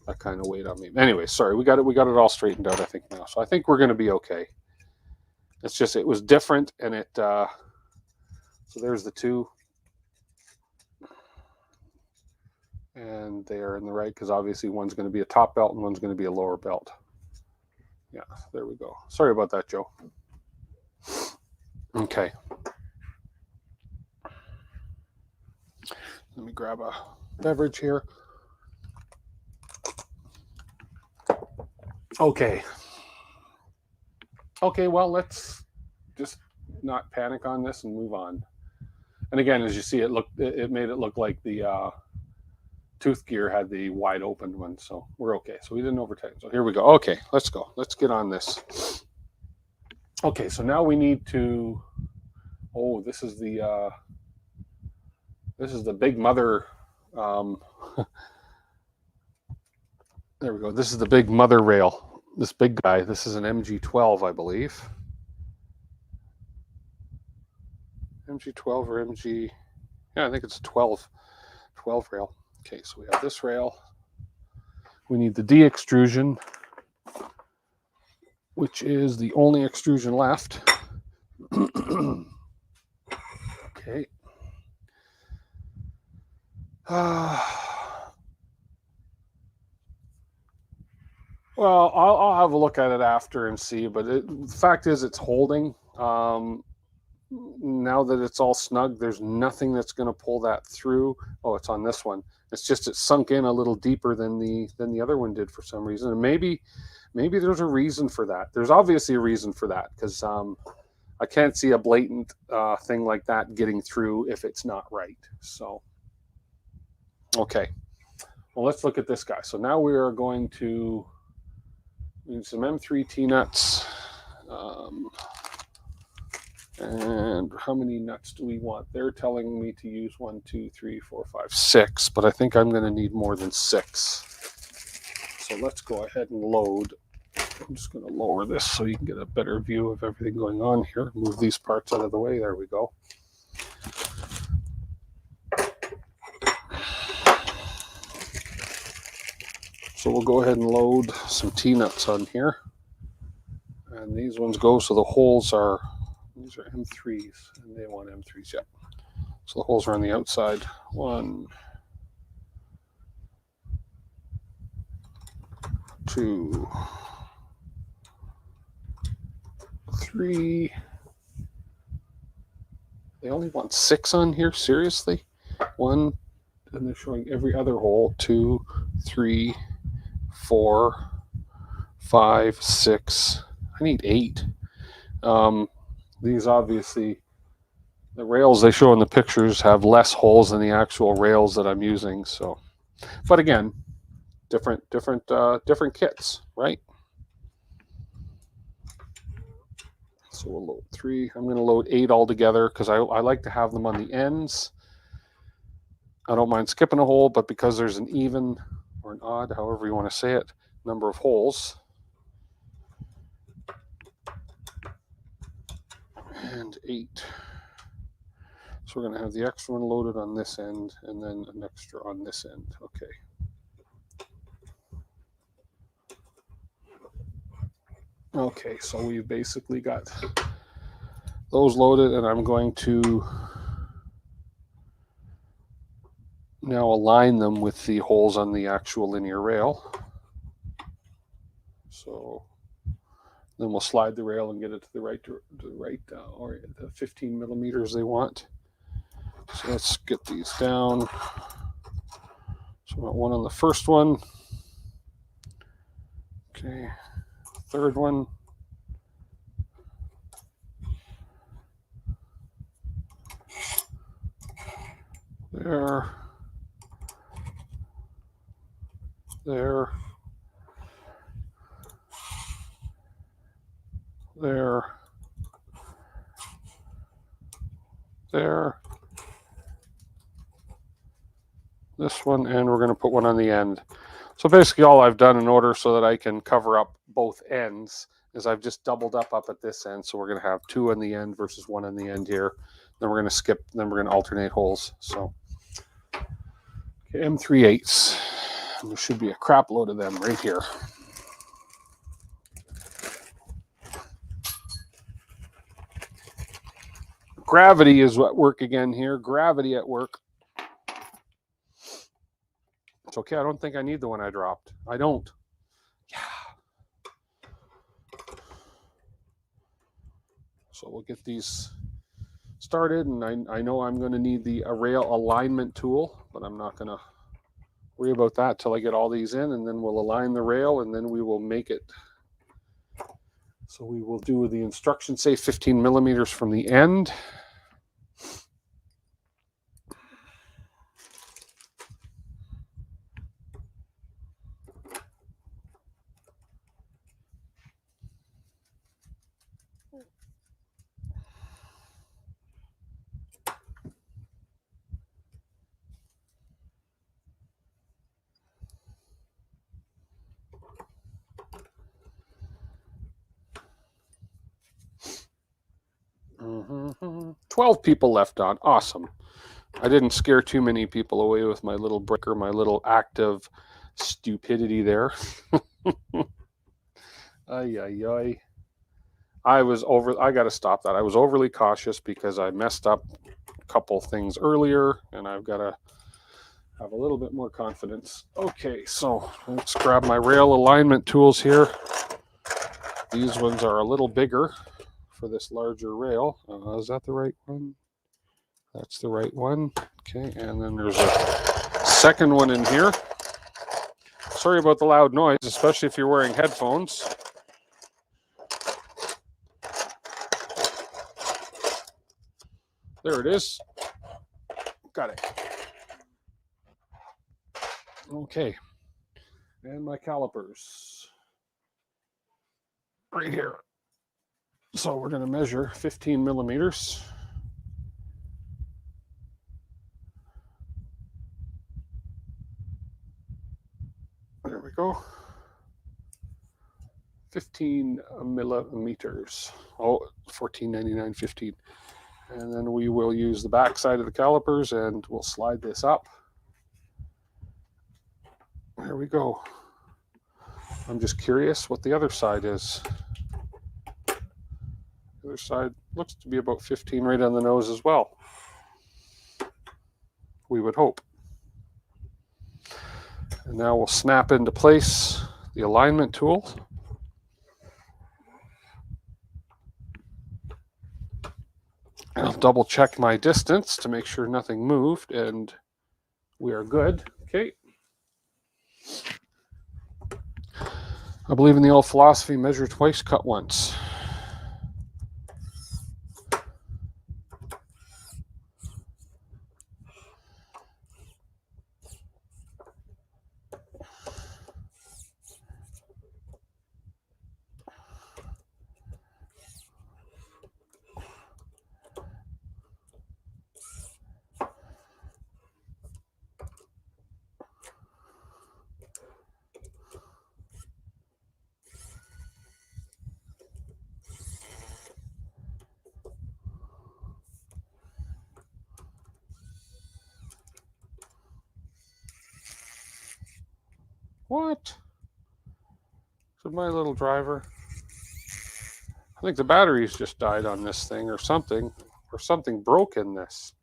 that kind of weighed on me. Anyway, sorry, we got it all straightened out, I think, now. So I think we're going to be okay. It's just, it was different, and it, so there's the two. And they are in the right, because obviously one's going to be a top belt and one's going to be a lower belt. Yeah, there we go. Sorry about that, Joe. Okay. Let me grab a beverage here. Okay. Okay, well, let's just not panic on this and move on. And again, as you see, it made it look like the tooth gear had the wide open one, so we're okay. So we didn't over tighten. So here we go. Okay, let's go. Let's get on this. Okay, so now we need to. Oh, this is the big mother. There we go. This is the big mother rail. This big guy. This is an MG12, I believe. MG12 or MG. Yeah, I think it's a 12 rail. Okay, so we have this rail. We need the D extrusion, which is the only extrusion left. Okay. Well, I'll have a look at it after and see, but the fact is it's holding. Now that it's all snug, there's nothing that's going to pull that through. Oh, it's on this one. It's just it sunk in a little deeper than the other one did for some reason. And maybe there's a reason for that. There's obviously a reason for that, because I can't see a blatant thing like that getting through if it's not right. So, okay. Well, let's look at this guy. So now we are going to use some M3 T-nuts. And how many nuts do we want? They're telling me to use 1, 2, 3, 4, 5, 6, but I think I'm going to need more than 6. So let's go ahead and load. I'm just going to lower this so you can get a better view of everything going on here. Move these parts out of the way. There we go. So we'll go ahead and load some T-nuts on here. And these ones go, so the holes are, these are M3s, and they want M3s, yet. So the holes are on the outside. 1, 2, 3. They only want 6 on here? Seriously? 1, and they're showing every other hole. 2, 3, 4, 5, 6. I need 8. These obviously, the rails they show in the pictures have less holes than the actual rails that I'm using. So, but again, different kits, right? So we'll load 3. I'm going to load 8 altogether because I like to have them on the ends. I don't mind skipping a hole, but because there's an even or an odd, however you want to say it, number of holes. And 8. So we're going to have the extra one loaded on this end and then an extra on this end. Okay. Okay, so we've basically got those loaded, and I'm going to now align them with the holes on the actual linear rail. So then we'll slide the rail and get it to the right or the 15 millimeters they want. So let's get these down. So I want one on the first one. Okay, third one. There. There. There. There. this one, and we're going to put one on the end. So basically all I've done in order so that I can cover up both ends is I've just doubled up at this end. So we're going to have 2 on the end versus 1 on the end here. Then we're going to skip, then we're going to alternate holes. So okay, M3/8. There should be a crap load of them right here. Gravity is at work again here. Gravity at work. It's okay. I don't think I need the one I dropped. I don't. Yeah. So we'll get these started, and I know I'm going to need the rail alignment tool, but I'm not going to worry about that till I get all these in, and then we'll align the rail, and then we will make it. So we will do the instructions, say 15 millimeters from the end. Mm-hmm. 12 people left on. Awesome. I didn't scare too many people away with my little breaker, my little active stupidity there. Ay, ay, ay. I got to stop that. I was overly cautious because I messed up a couple things earlier, and I've got to have a little bit more confidence. Okay, so let's grab my rail alignment tools here. These ones are a little bigger for this larger rail. Is that the right one? That's the right one. Okay, and then there's a second one in here. Sorry about the loud noise, especially if you're wearing headphones. There it is. Got it. Okay. And my calipers. Right here. So we're going to measure 15 millimeters. There we go. 15 millimeters. Oh, 14.99, 15. And then we will use the back side of the calipers and we'll slide this up. There we go. I'm just curious what the other side is. The other side looks to be about 15 right on the nose as well. We would hope. And now we'll snap into place the alignment tool. And I'll double check my distance to make sure nothing moved, and we are good. Okay. I believe in the old philosophy, measure twice, cut once. What? So my little driver. I think the batteries just died on this thing or something broke in this.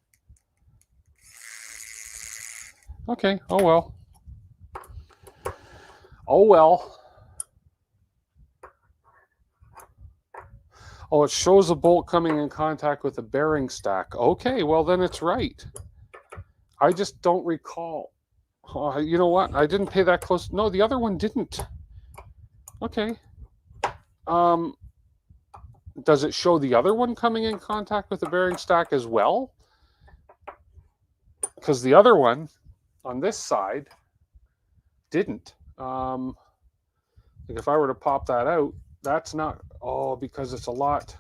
Okay, oh well. Oh well. Oh, it shows a bolt coming in contact with a bearing stack. Okay, well then it's right. I just don't recall. You know what? I didn't pay that close. No, the other one didn't. Okay. Does it show the other one coming in contact with the bearing stack as well? Because the other one on this side didn't. Like if I were to pop that out, that's not. Oh, because it's a lot.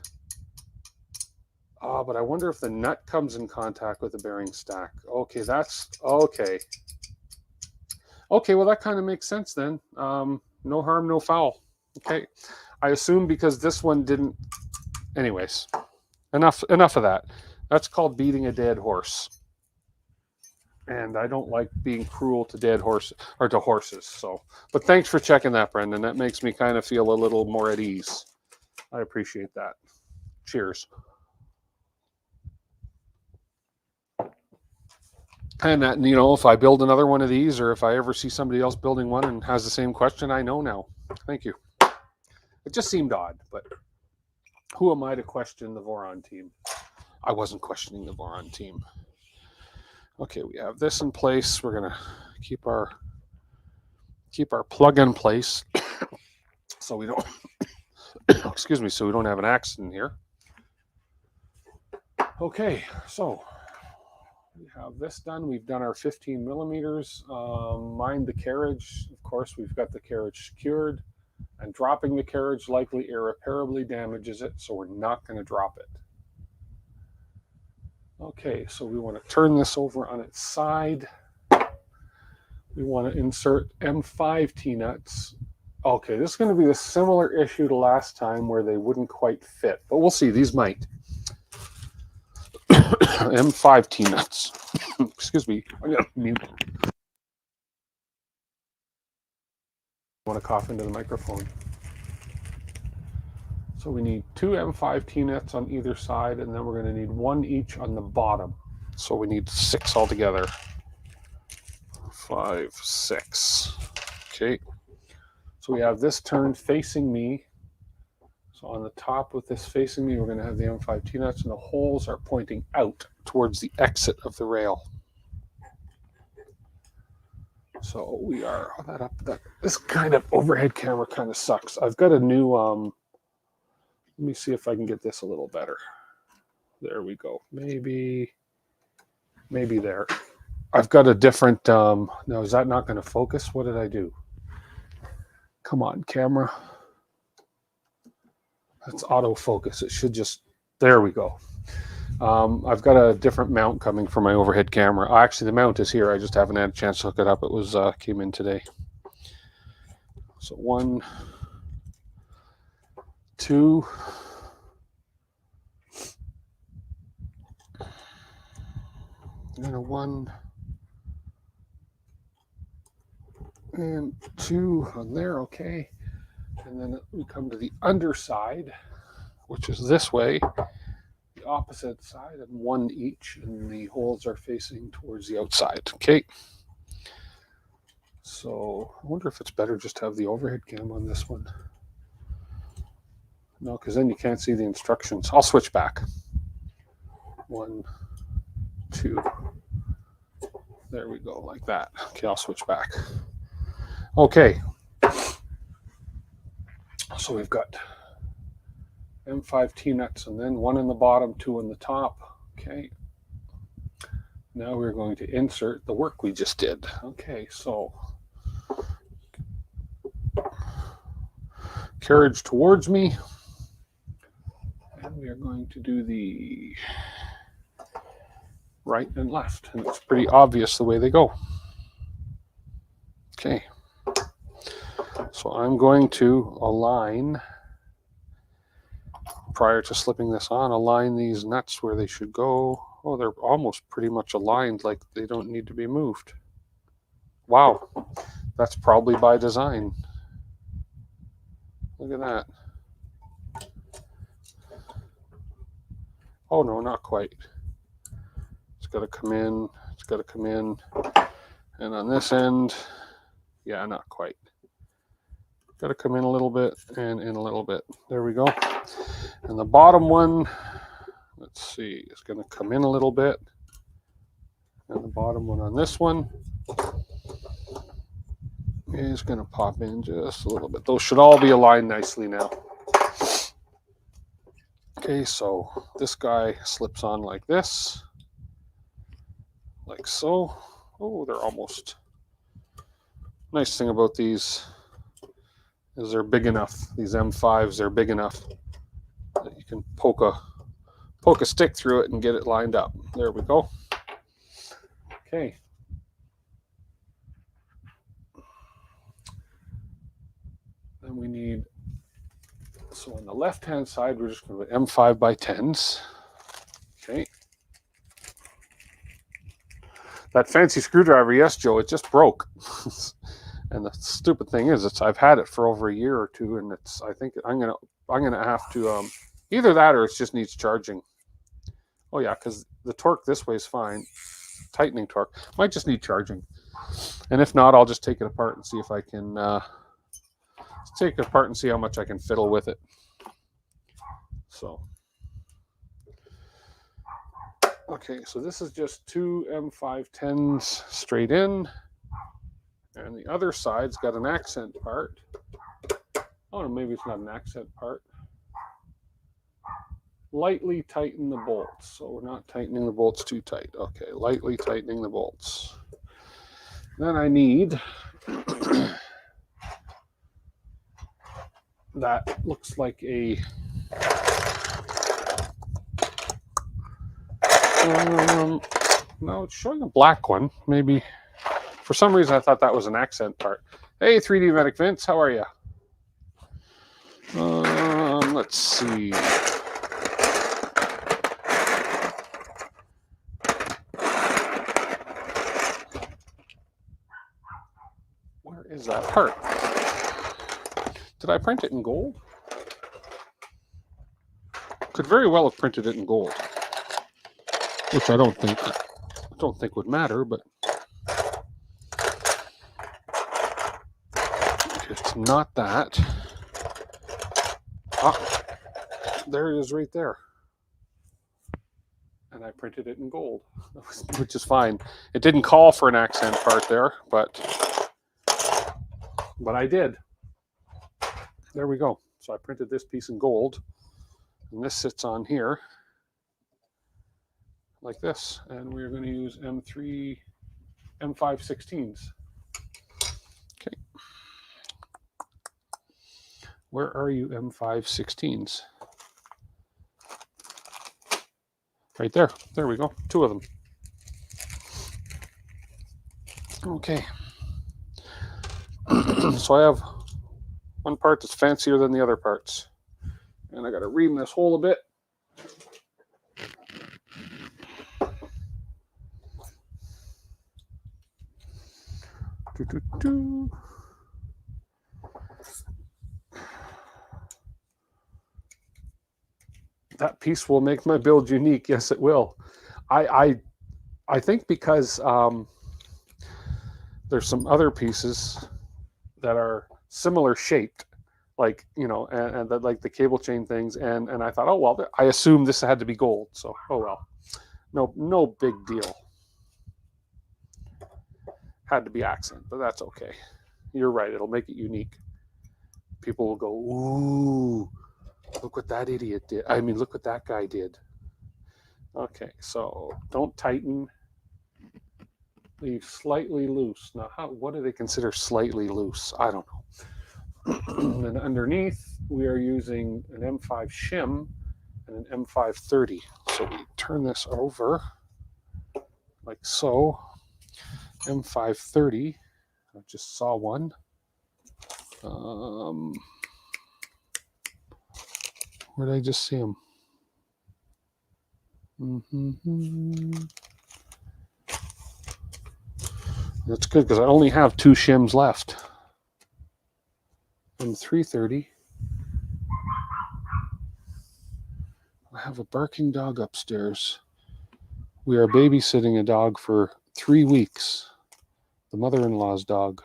But I wonder if the nut comes in contact with the bearing stack. Okay, that's okay. Okay, well, that kind of makes sense then. No harm, no foul. Okay. I assume because this one didn't. Anyways, enough of that. That's called beating a dead horse. And I don't like being cruel to dead horses or to horses. So, but thanks for checking that, Brendan. That makes me kind of feel a little more at ease. I appreciate that. Cheers. And that, you know, if I build another one of these, or if I ever see somebody else building one and has the same question, I know now. Thank you. It just seemed odd, but who am I to question the Voron team? I wasn't questioning the Voron team. Okay, we have this in place. We're gonna keep our plug in place so we don't excuse me, so we don't have an accident here. Okay, so we have this done. We've done our 15 millimeters. Mind the carriage. Of course, we've got the carriage secured, and dropping the carriage likely irreparably damages it, so we're not going to drop it. Okay, so we want to turn this over on its side. We want to insert M5 T-nuts. Okay, this is going to be a similar issue to last time where they wouldn't quite fit, but we'll see. These might. M5 T-nuts. Excuse me. I'm going to mute. I want to cough into the microphone. So we need 2 M5 T-nuts on either side, and then we're going to need 1 each on the bottom. So we need 6 altogether. 5, 6. Okay. So we have this turned facing me. So on the top with this facing me, we're going to have the M5 T-nuts, and the holes are pointing out towards the exit of the rail. So we are that up. This kind of overhead camera kind of sucks. I've got a new. Let me see if I can get this a little better. There we go. Maybe there. I've got a different. No, is that not going to focus? What did I do? Come on, camera. That's autofocus. It should just. There we go. I've got a different mount coming for my overhead camera. Actually, the mount is here. I just haven't had a chance to hook it up. It was came in today. So 1, 2, and a 1 and 2 on there. Okay, and then we come to the underside, which is this way. The opposite side, and 1 each, and the holes are facing towards the outside. Okay. So I wonder if it's better just to have the overhead cam on this one. No, because then you can't see the instructions. I'll switch back. 1, 2. There we go, like that. Okay, I'll switch back. Okay. So we've got M5 T-nuts, and then 1 in the bottom, 2 in the top. Okay. Now we're going to insert the work we just did. Okay, so carriage towards me, and we are going to do the right and left, and it's pretty obvious the way they go. Okay, so I'm going to align, prior to slipping this on, align these nuts where they should go. Oh, they're almost pretty much aligned, like they don't need to be moved. Wow, that's probably by design. Look at that. Oh no, not quite. It's got to come in, it's got to come in. And on this end, yeah, not quite. Got to come in a little bit and in a little bit. There we go. And the bottom one, let's see, it's going to come in a little bit. And the bottom one on this one is going to pop in just a little bit. Those should all be aligned nicely now. Okay, so this guy slips on like this, like so. Oh, they're almost. Nice thing about these is they're big enough. These M5s, they're big enough that you can poke a stick through it and get it lined up. There we go. Okay. And we need, so on the left-hand side, we're just going to put M5 by 10s. Okay. That fancy screwdriver, yes, Joe, it just broke. And the stupid thing is, I've had it for over a year or two, and I think I'm gonna have to either that or it just needs charging. Oh yeah, because the torque this way is fine. Tightening torque might just need charging, and if not, I'll just take it apart and see if I can take it apart and see how much I can fiddle with it. So. Okay, so this is just two M510s straight in, and the other side's got an accent part. Oh, no, maybe it's not an accent part. Lightly tighten the bolts. So we're not tightening the bolts too tight. Okay, lightly tightening the bolts. Then I need that looks like a no, it's showing a black one. Maybe for some reason I thought that was an accent part. Hey, 3D Medic Vince, how are you? Let's see. Where is that part? Did I print it in gold? Could very well have printed it in gold, which I don't think would matter, but it's not that. Ah, there it is right there. And I printed it in gold, which is fine. It didn't call for an accent part there, but I did. There we go. So I printed this piece in gold, and this sits on here like this, and we're going to use M516s. Okay. Where are you, M516s? Right there. There we go. Two of them. Okay. So I have one part that's fancier than the other parts. And I got to ream this hole a bit. That piece will make my build unique. Yes, it will. I think because there's some other pieces that are similar shaped, like, you know, and like the cable chain things, and I thought, oh well, I assumed this had to be gold, so oh well, no big deal. Had to be accent, but that's okay. You're right, it'll make it unique. People will go, ooh, look what that idiot did. I mean, look what that guy did. Okay, so don't tighten. Leave slightly loose. Now, what do they consider slightly loose? I don't know. And underneath, we are using an M5 shim and an M530. So we turn this over like so. M530. I just saw one. Where did I just see him? That's good because I only have two shims left. M330. I have a barking dog upstairs. We are babysitting a dog for 3 weeks. The mother-in-law's dog.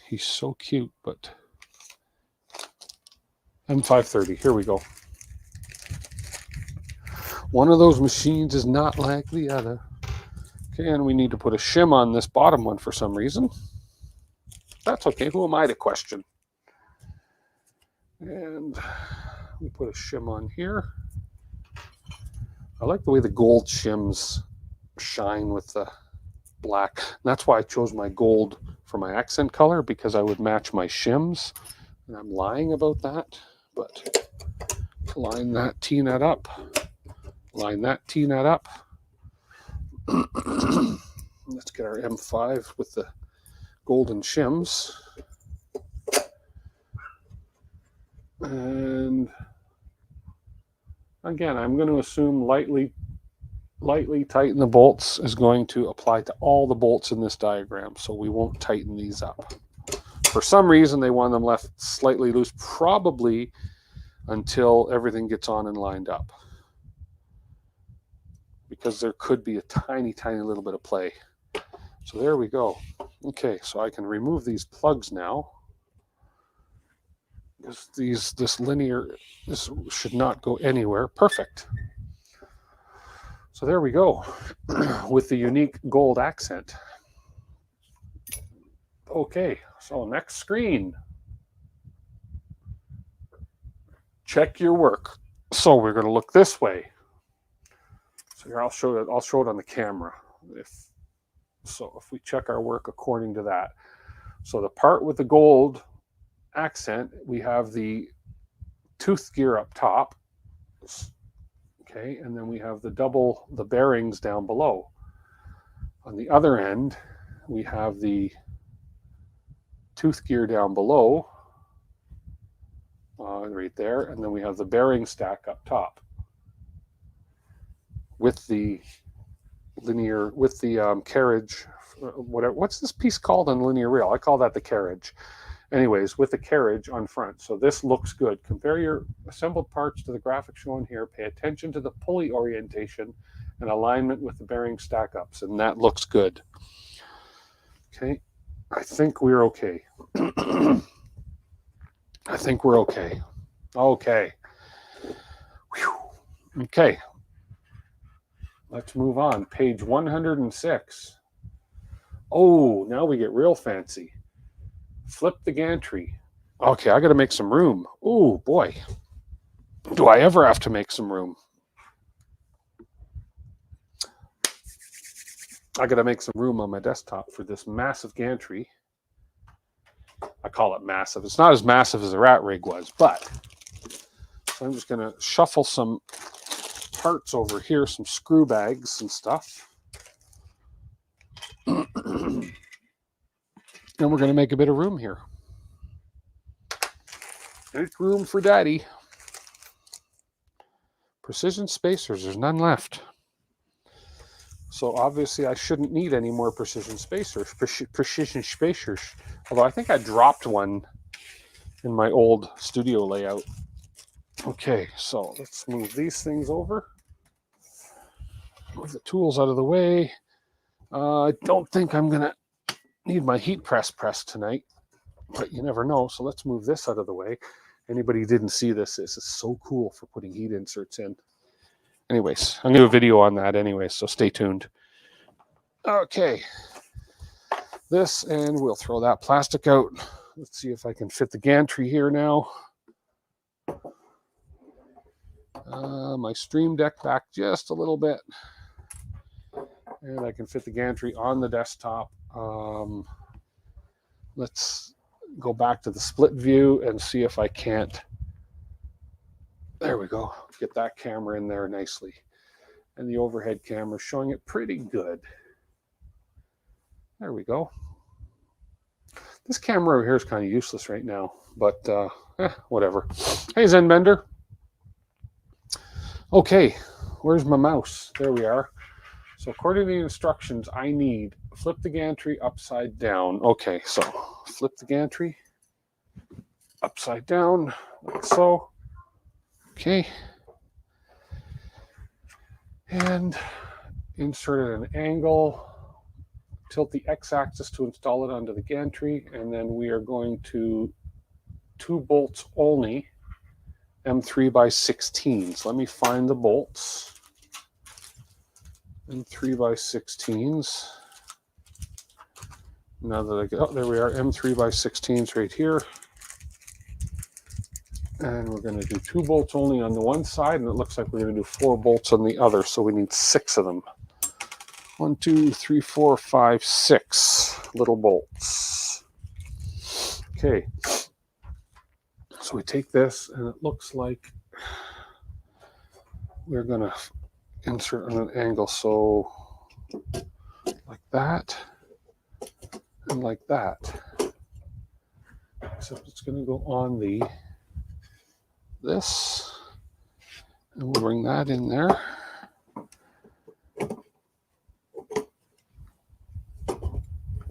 He's so cute, but M530. Here we go. One of those machines is not like the other. Okay, and we need to put a shim on this bottom one for some reason. That's okay. Who am I to question? And we put a shim on here. I like the way the gold shims shine with the black. And that's why I chose my gold for my accent color, because I would match my shims. And I'm lying about that, but line that T-nut up. Line that T-nut up. Let's get our M5 with the golden shims. And again, I'm going to assume lightly tighten the bolts is going to apply to all the bolts in this diagram, so we won't tighten these up. For some reason, they want them left slightly loose, probably until everything gets on and lined up, because there could be a tiny little bit of play. So there we go. Okay, so I can remove these plugs now. This should not go anywhere. Perfect. So there we go with the unique gold accent. Okay, so next screen. Check your work. So we're going to look this way. So here I'll show it on the camera. If we check our work according to that. So the part with the gold accent, we have the tooth gear up top. Okay, and then we have the bearings down below. On the other end, we have the tooth gear down below, right there, and then we have the bearing stack up top with the carriage. What's this piece called on linear rail? I call that the carriage. Anyways, with the carriage on front. So this looks good. Compare your assembled parts to the graphic shown here. Pay attention to the pulley orientation and alignment with the bearing stack ups, and that looks good. Okay, I think we're okay. I think we're okay. Okay. Whew. Okay. Let's move on. Page 106. Oh, now we get real fancy. Flip the gantry. Okay, I got to make some room. Oh, boy. Do I ever have to make some room? I got to make some room on my desktop for this massive gantry. I call it massive. It's not as massive as the rat rig was, but so I'm just going to shuffle some parts over here, some screw bags and stuff. And we're going to make a bit of room here. Make room for Daddy. Precision spacers, there's none left. So obviously I shouldn't need any more precision spacers. Although I think I dropped one in my old studio layout. Okay, so let's move these things over. Move the tools out of the way. I don't think I'm going to need my heat press tonight, but you never know. So let's move this out of the way. Anybody who didn't see this is so cool for putting heat inserts in. Anyways, I'm going to do a video on that anyway, so stay tuned. Okay, this, and we'll throw that plastic out. Let's see if I can fit the gantry here now. My Stream Deck back just a little bit. And I can fit the gantry on the desktop. Let's go back to the split view and see if I can't. There we go. Get that camera in there nicely. And the overhead camera showing it pretty good. There we go. This camera over here is kind of useless right now, but whatever. Hey, Zenbender. Okay, where's my mouse? There we are. So according to the instructions, I need flip the gantry upside down. Okay, so flip the gantry upside down, like so. Okay. And insert it at an angle. Tilt the x-axis to install it onto the gantry, and then we are going to 2 bolts only, M3x16s. Let me find the bolts. M3x16s. Now that I get, oh, there we are, M3x16s right here. And we're going to do 2 bolts only on the one side, and it looks like we're going to do 4 bolts on the other, so we need 6 of them. 1, 2, 3, 4, 5, 6 little bolts. Okay. So we take this, and it looks like we're going to insert on an angle, so like that, and like that. Except it's going to go on the this, and we'll bring that in there.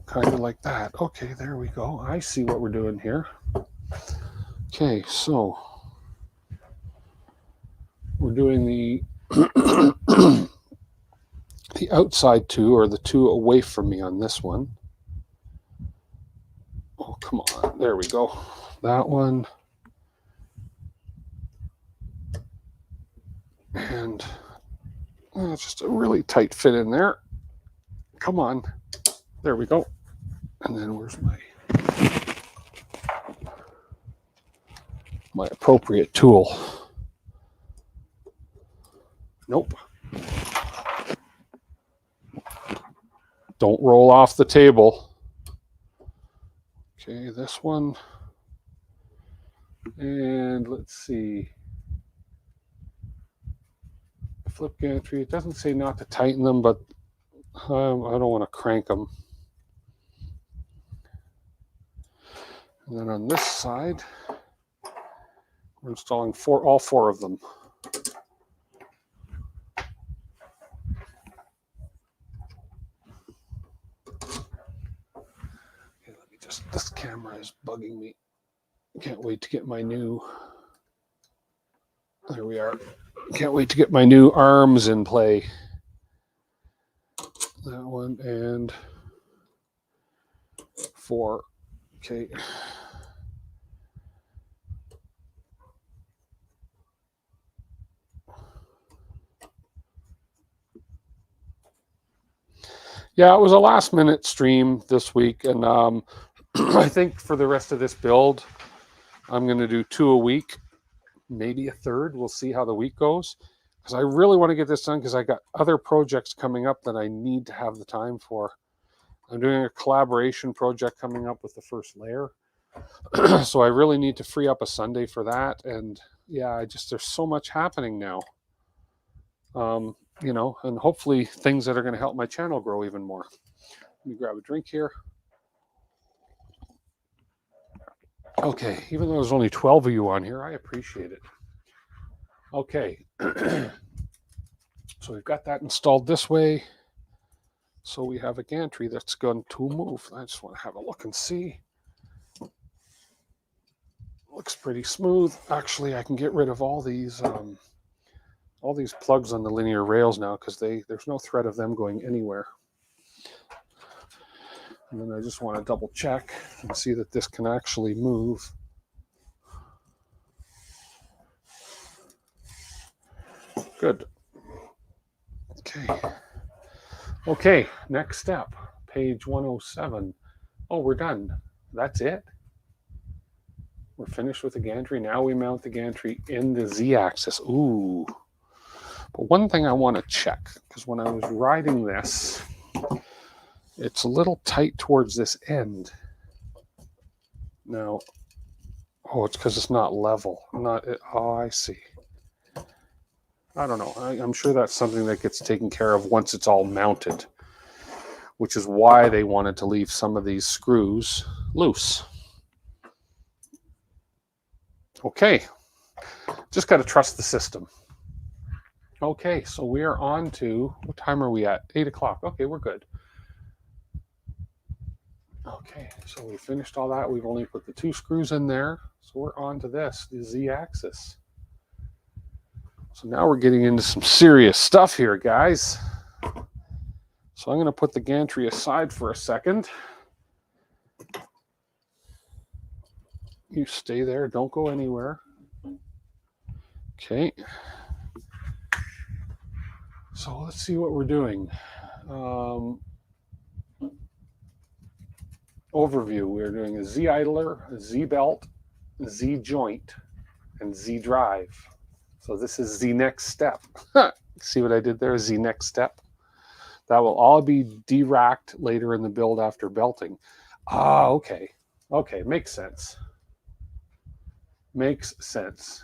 Kind of like that. Okay, there we go. I see what we're doing here. Okay, so we're doing the the outside two, or the two away from me on this one. Oh, come on. There we go. That one. And just a really tight fit in there. Come on. There we go. And then where's my appropriate tool? Nope. Don't roll off the table. Okay, this one. And let's see. Flip gantry. It doesn't say not to tighten them, but I don't want to crank them. And then on this side, we're installing all four of them. Okay, let me just, this camera is bugging me. Can't wait to get my new, there we are. Can't wait to get my new arms in play. That one and 4. Okay. Yeah, it was a last minute stream this week, and I think for the rest of this build, I'm going to do 2 a week, maybe a third. We'll see how the week goes, because I really want to get this done, because I got other projects coming up that I need to have the time for. I'm doing a collaboration project coming up with the first layer, so I really need to free up a Sunday for that. And yeah, there's so much happening now. You know, and hopefully things that are going to help my channel grow even more. Let me grab a drink here. Okay, even though there's only 12 of you on here, I appreciate it. Okay, so we've got that installed this way. So we have a gantry that's going to move. I just want to have a look and see. Looks pretty smooth. Actually, I can get rid of all these plugs on the linear rails now, because there's no threat of them going anywhere. And then I just want to double check and see that this can actually move. Good. Okay, next step, page 107. Oh, we're done. That's it. We're finished with the gantry. Now we mount the gantry in the Z-axis. Ooh. But one thing I want to check, because when I was riding this, it's a little tight towards this end. Now, oh, it's because it's not level. Oh, I see. I don't know. I'm sure that's something that gets taken care of once it's all mounted, which is why they wanted to leave some of these screws loose. Okay, just got to trust the system. Okay, so we are on to, what time are we at? 8 o'clock. Okay, we're good. Okay, so we finished all that. We've only put the 2 screws in there. So we're on to this, the Z-axis. So now we're getting into some serious stuff here, guys. So I'm going to put the gantry aside for a second. You stay there. Don't go anywhere. Okay. So let's see what we're doing. Overview. We're doing a Z idler, a Z belt, Z joint, and Z drive. So this is the next step. See what I did there? Z next step. That will all be de-racked later in the build after belting. Ah, okay. Okay, makes sense. Makes sense.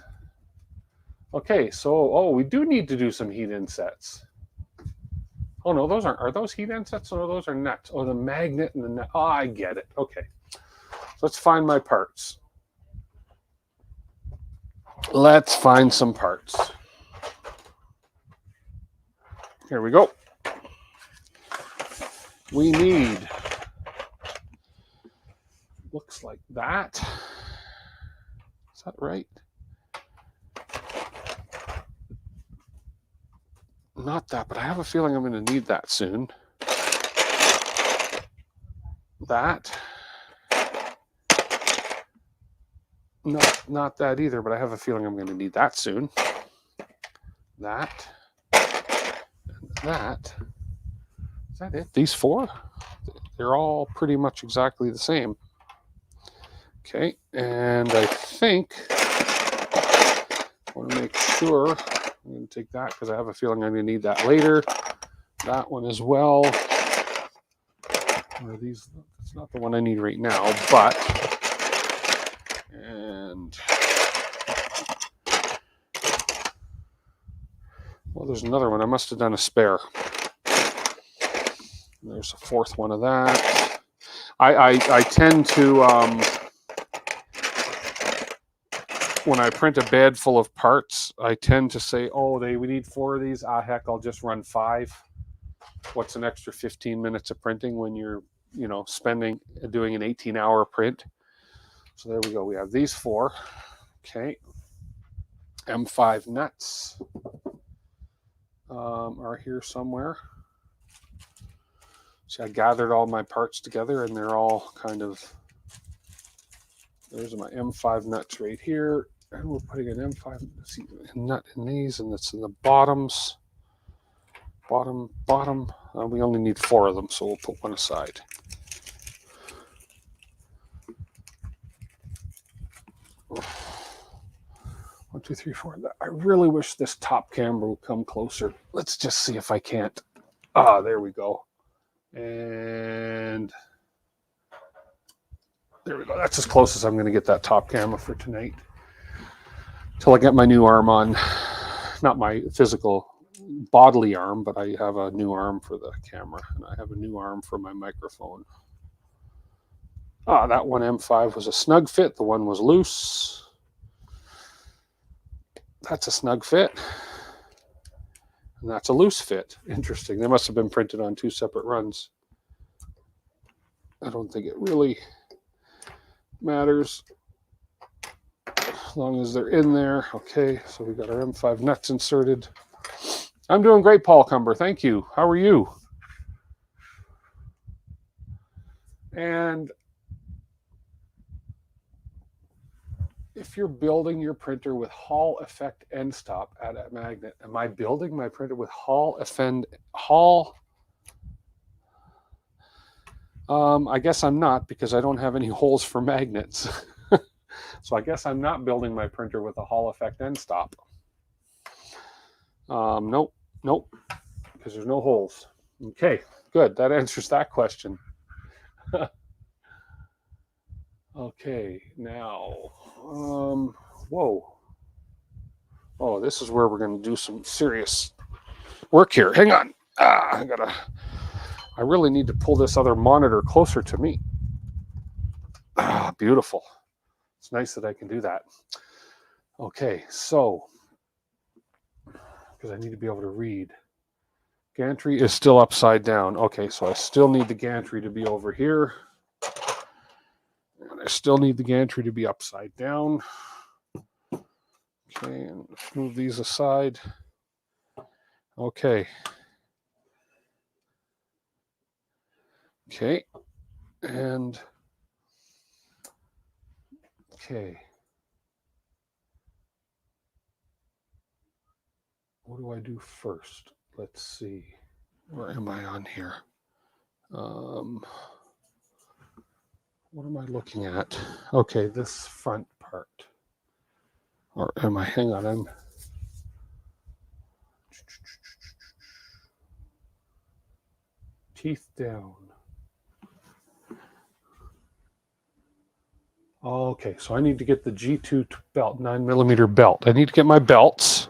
Okay, so, we do need to do some heat insets. Oh, no, those aren't. Are those heat insets? No, those are nuts. Oh, the magnet and the nut. Oh, I get it. Okay. Let's find my parts. Let's find some parts. Here we go. We need, looks like that. Is that right? Not that, but I have a feeling I'm going to need that soon. That. No, not that either, but I have a feeling I'm going to need that soon. That. And that. Is that it? These four? They're all pretty much exactly the same. Okay, and I think I want to make sure I'm going to take that because I have a feeling I'm going to need that later. That one as well. Or these, it's not the one I need right now, but and well, there's another one. I must have done a spare. There's a fourth one of that. I tend to when I print a bed full of parts, I tend to say, oh, we need 4 of these. Ah, heck, I'll just run 5. What's an extra 15 minutes of printing when you're, doing an 18-hour print? So there we go. We have these 4. Okay. M5 nuts are here somewhere. See, I gathered all my parts together and they're all kind of, there's my M5 nuts right here. And we're putting an M5 nut in these, and it's in the bottoms. Bottom. We only need 4 of them, so we'll put one aside. One, two, three, 4. I really wish this top camera would come closer. Let's just see if I can't. Ah, there we go. And there we go. That's as close as I'm going to get that top camera for tonight. Till I get my new arm on. Not my physical bodily arm, but I have a new arm for the camera, and I have a new arm for my microphone. That one M5 was a snug fit. The one was loose. That's a snug fit. And that's a loose fit. Interesting. They must have been printed on 2 separate runs. I don't think it really matters as long as they're in there. Okay, so we got our M5 nuts inserted. I'm doing great, Paul Cumber. Thank you. How are you? And if you're building your printer with Hall effect end stop at a magnet, am I building my printer with Hall? I guess I'm not, because I don't have any holes for magnets. So I guess I'm not building my printer with a Hall effect end stop. Nope, because there's no holes. Okay, good. That answers that question. Okay, now, whoa. Oh, this is where we're going to do some serious work here. Hang on. I really need to pull this other monitor closer to me. Beautiful. It's nice that I can do that. Okay, so, because I need to be able to read. Gantry is still upside down. Okay, so I still need the gantry to be over here. And I still need the gantry to be upside down. Okay, and let's move these aside. Okay. Okay, and okay. What do I do first? Let's see. Where am I on here? What am I looking at? Okay, this front part. Or am I? Hang on, I'm. Teeth down. Okay, so I need to get the G2 belt, 9mm belt. I need to get my belts.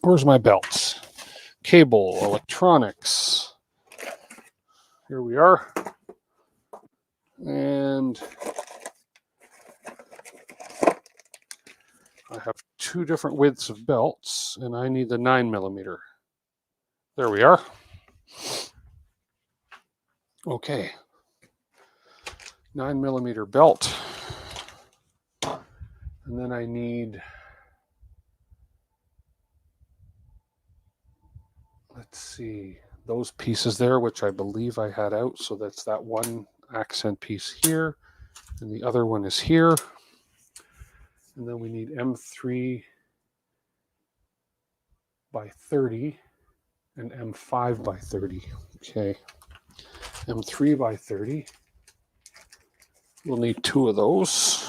Where's my belts? Cable, electronics. Here we are. And I have two different widths of belts, and I need the 9mm. There we are. Okay. 9mm belt. And then I need, let's see, those pieces there, which I believe I had out. So that's that one accent piece here, and the other one is here. And then we need M3 by 30 and M5 by 30. Okay. M3 by 30. We'll need two of those.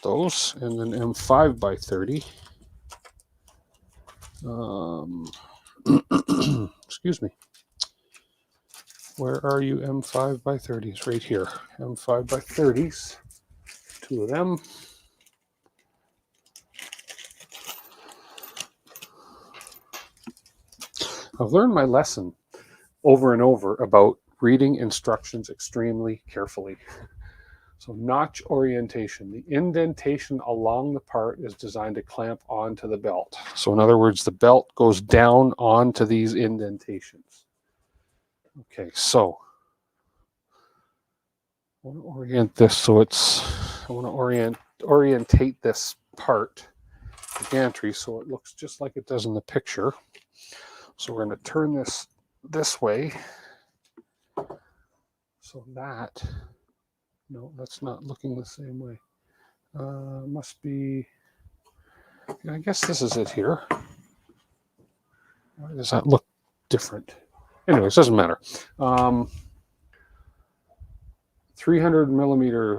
Those, and then M5 by 30. Excuse me. Where are you, M5 by 30s? Right here. M5 by 30s. Two of them. I've learned my lesson over and over about reading instructions extremely carefully. So notch orientation. The indentation along the part is designed to clamp onto the belt. So in other words, the belt goes down onto these indentations. Okay, so I want to orient this so I want to orientate this part, the gantry, so it looks just like it does in the picture. So we're going to turn this way. So that, no, that's not looking the same way. Must be, I guess this is it here. Why does that look different? Anyways, doesn't matter. 300mm,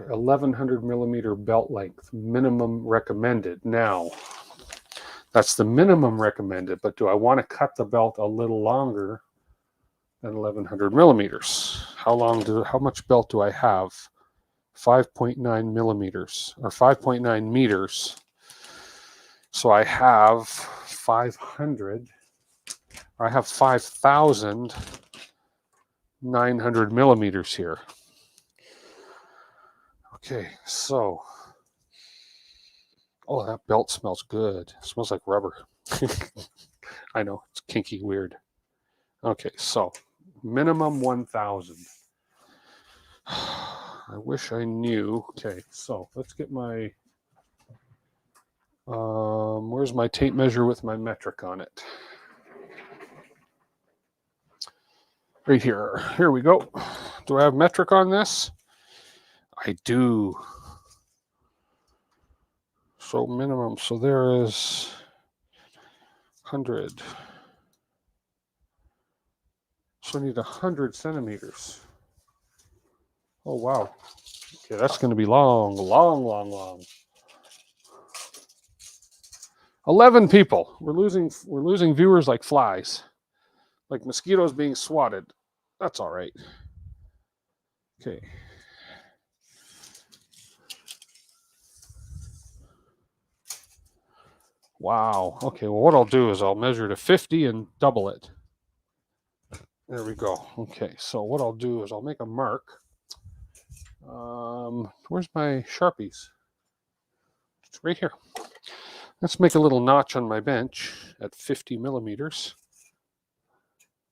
1100mm belt length, minimum recommended. Now, that's the minimum recommended, but do I want to cut the belt a little longer than 1100mm? How much belt do I have? 5.9mm or 5.9 meters. So I have 500, or I have 5,900mm here. Okay, so, oh, that belt smells good. It smells like rubber. I know, it's kinky, weird. Okay, so minimum 1,000. I wish I knew. Okay, so let's get my, where's my tape measure with my metric on it? Right here. Here we go. Do I have metric on this? I do. So minimum, so there is 100. So I need 100 centimeters. Oh, wow. Okay, that's going to be long. 11 people. We're losing viewers like flies, like mosquitoes being swatted. That's all right. Okay. Wow. Okay, well, what I'll do is I'll measure to 50 and double it. There we go. Okay, so what I'll do is I'll make a mark. Where's my Sharpies? It's right here. Let's make a little notch on my bench at 50mm.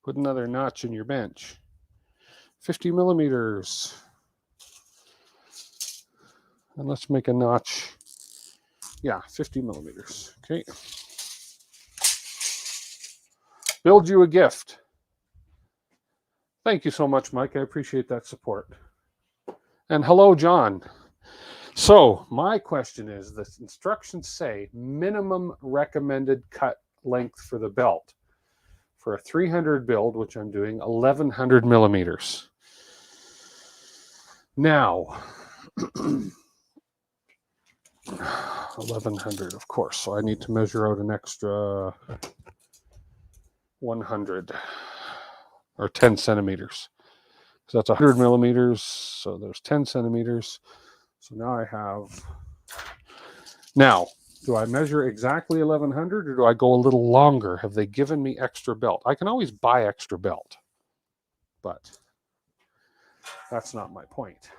Put another notch in your bench. 50mm. And let's make a notch. Yeah, 50mm. Okay. Build you a gift. Thank you so much, Mike. I appreciate that support. And hello, John. So my question is, the instructions say minimum recommended cut length for the belt. For a 300 build, which I'm doing, 1100mm. Now, 1100, of course. So I need to measure out an extra 100 or 10 centimeters. So that's 100mm. So there's 10 centimeters. So now I have. Now, do I measure exactly 1100 or do I go a little longer? Have they given me extra belt? I can always buy extra belt, but That's not my point.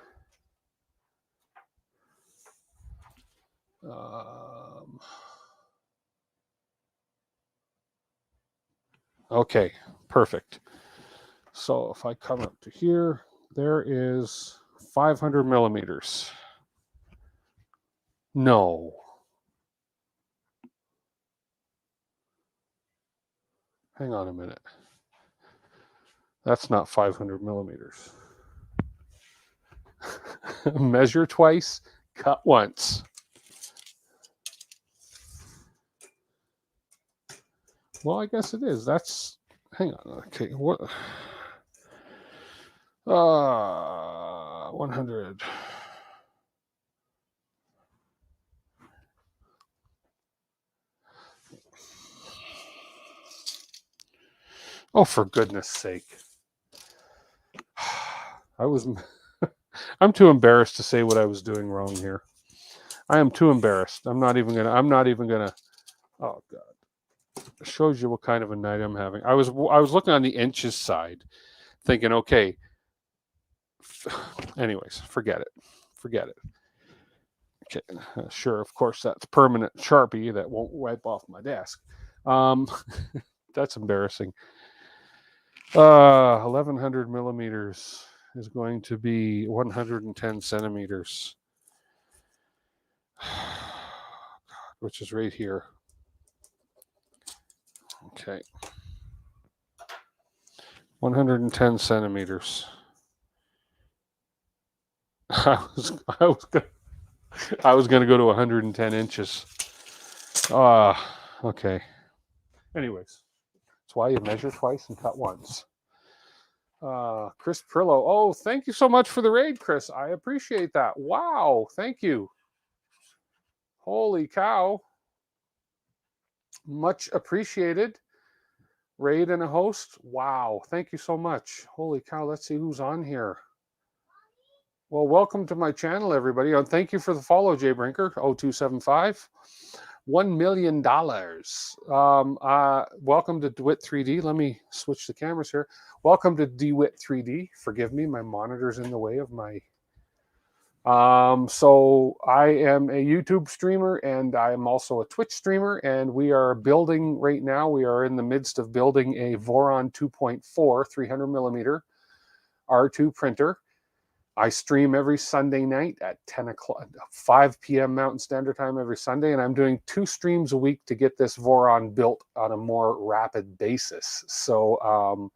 Okay, perfect. So if I come up to here, there is 500 millimeters. No. Hang on a minute. That's not 500 millimeters. Measure twice, cut once. Well, I guess it is. That's, hang on. Okay, what? 100. Oh, for goodness sake. I'm too embarrassed to say what I was doing wrong here. I am too embarrassed. I'm not even gonna, oh God. It shows you what kind of a night I'm having. I was looking on the inches side, thinking, okay. Anyways, forget it. Okay, sure, of course, that's permanent Sharpie that won't wipe off my desk. That's embarrassing. 1100 millimeters is going to be 110 centimeters, which is right here. Okay. 110 centimeters. I was going to go to 110 inches. Okay. Anyways, that's why you measure twice and cut once. Chris Prillo. Oh, thank you so much for the raid, Chris. I appreciate that. Wow. Thank you. Holy cow. Much appreciated. Raid and a host. Wow. Thank you so much. Holy cow. Let's see who's on here. Well, welcome to my channel, everybody. And thank you for the follow, Jay Brinker, 0275. $1 million. Welcome to DeWitt 3D. Let me switch the cameras here. Welcome to DeWitt 3D. Forgive me, my monitor's in the way of my... So I am a YouTube streamer and I am also a Twitch streamer, and we are building right now. We are in the midst of building a Voron 2.4 300 millimeter R2 printer. I stream every Sunday night at 5 p.m. Mountain Standard Time every Sunday, and I'm doing 2 streams a week to get this Voron built on a more rapid basis. So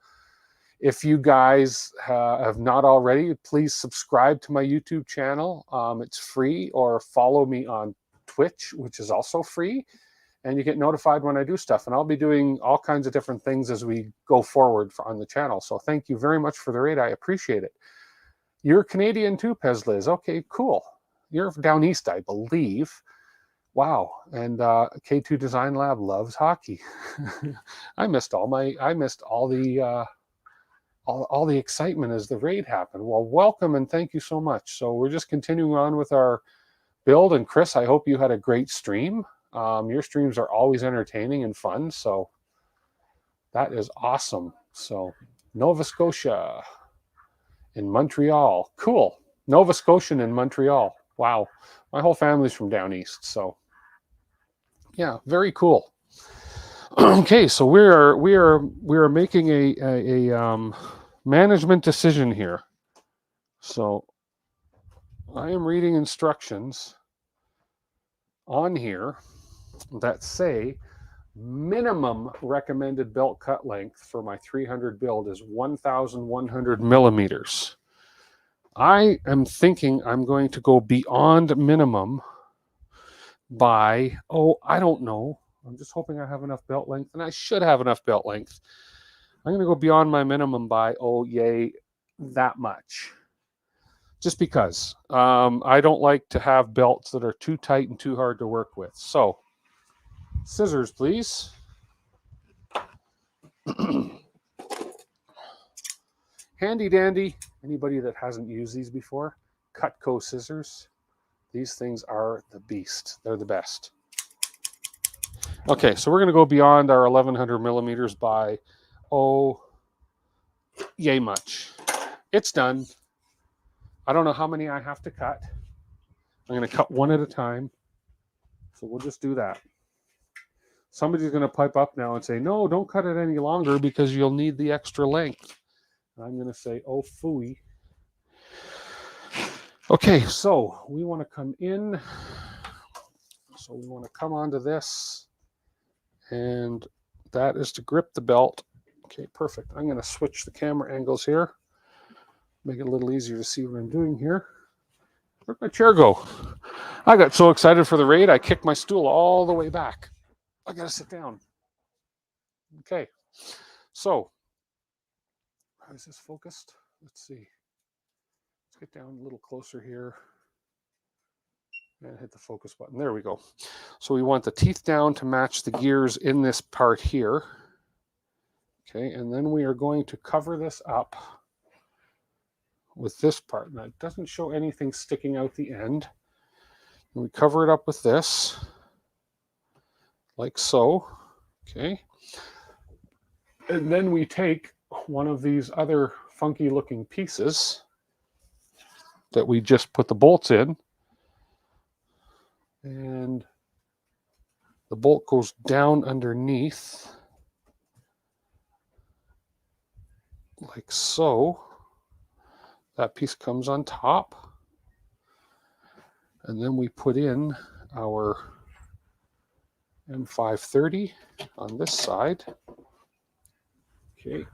if you guys have not already, please subscribe to my YouTube channel. It's free, or follow me on Twitch, which is also free, and you get notified when I do stuff. And I'll be doing all kinds of different things as we go forward on the channel. So thank you very much for the raid. I appreciate it. You're Canadian too, Pez Liz. Okay, cool. You're down east, I believe. Wow. And K2 Design Lab loves hockey. I missed all the excitement as the raid happened. Well, welcome and thank you so much. So we're just continuing on with our build. And Chris, I hope you had a great stream. Your streams are always entertaining and fun. So that is awesome. So Nova Scotia. In Montreal. Cool. Nova Scotian in Montreal. Wow. My whole family's from down east. So yeah, very cool. Okay, so we are making a management decision here. So I am reading instructions on here that say minimum recommended belt cut length for my 300 build is 1,100 millimeters. I am thinking I'm going to go beyond minimum by, I don't know. I'm just hoping I have enough belt length, and I should have enough belt length. I'm going to go beyond my minimum by, that much. Just because I don't like to have belts that are too tight and too hard to work with. So, scissors, please. Handy dandy. Anybody that hasn't used these before, Cutco scissors. These things are the beast. They're the best. Okay, so we're going to go beyond our 1,100 millimeters by, yay much. It's done. I don't know how many I have to cut. I'm going to cut one at a time. So we'll just do that. Somebody's going to pipe up now and say, no, don't cut it any longer because you'll need the extra length. I'm going to say, oh, phooey. Okay, so we want to come in. So we want to come onto this. And that is to grip the belt. Okay, perfect. I'm going to switch the camera angles here. Make it a little easier to see what I'm doing here. Where'd my chair go? I got so excited for the raid, I kicked my stool all the way back. I got to sit down. Okay, so how is this focused? Let's see. Let's get down a little closer here and hit the focus button. There we go. So we want the teeth down to match the gears in this part here. Okay, and then we are going to cover this up with this part. Now, it doesn't show anything sticking out the end. And we cover it up with this, like so. Okay. And then we take one of these other funky looking pieces that we just put the bolts in, and the bolt goes down underneath like so. That piece comes on top, and then we put in our M530 on this side. Okay.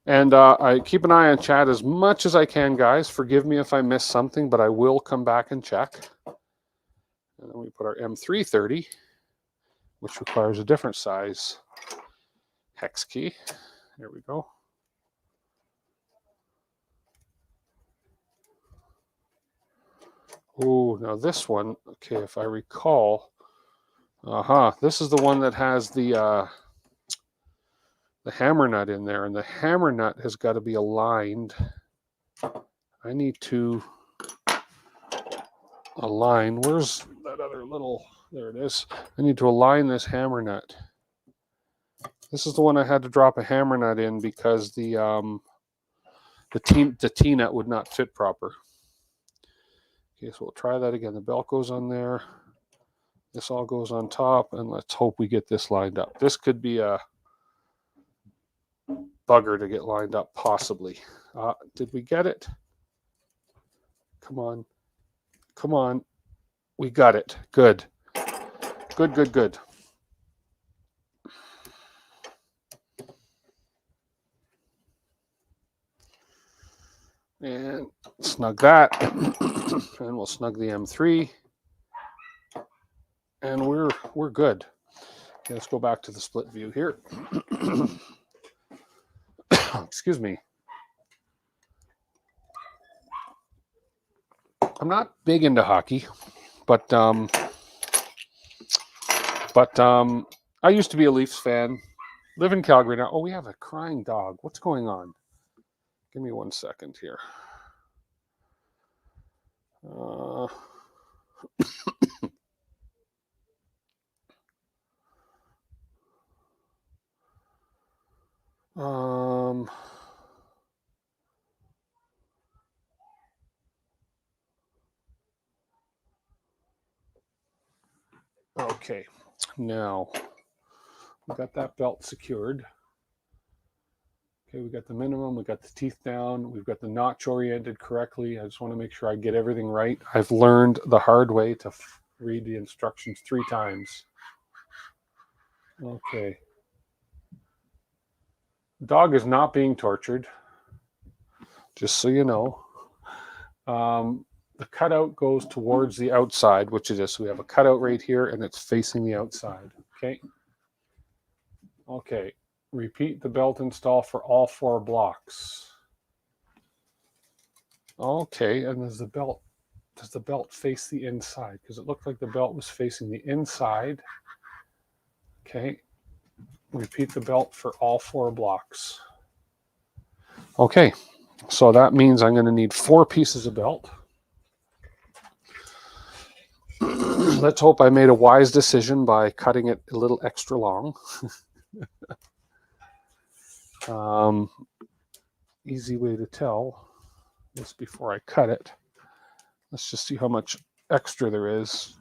And I keep an eye on chat as much as I can, guys. Forgive me if I miss something, but I will come back and check. And then we put our M330, which requires a different size hex key. There we go. Oh, now this one, okay, if I recall, this is the one that has the hammer nut in there, and the hammer nut has got to be aligned. I need to align. Where's that other little, there it is. I need to align this hammer nut. This is the one I had to drop a hammer nut in because the T-nut would not fit proper. Okay, so we'll try that again. The belt goes on there. This all goes on top, and let's hope we get this lined up. This could be a bugger to get lined up, possibly. Did we get it? Come on. Come on. We got it. Good. Good, good, good. And snug that. And we'll snug the M3. And we're good. Okay, let's go back to the split view here. Excuse me. I'm not big into hockey, but I used to be a Leafs fan. Live in Calgary now. Oh, we have a crying dog. What's going on? Give me 1 second here. Okay, now we got that belt secured. Okay, we got the minimum, we got the teeth down, we've got the notch oriented correctly. I just want to make sure I get everything right. I've learned the hard way to read the instructions 3 times. Okay. Dog is not being tortured, just so you know. The cutout goes towards the outside, which it is. So we have a cutout right here, and it's facing the outside. Okay. Okay. Repeat the belt install for all 4 blocks. Okay, and does the belt face the inside? Because it looked like the belt was facing the inside. Okay. Repeat the belt for all 4 blocks. Okay, so that means I'm going to need 4 pieces of belt. Let's hope I made a wise decision by cutting it a little extra long. Easy way to tell is before I cut it. Let's just see how much extra there is.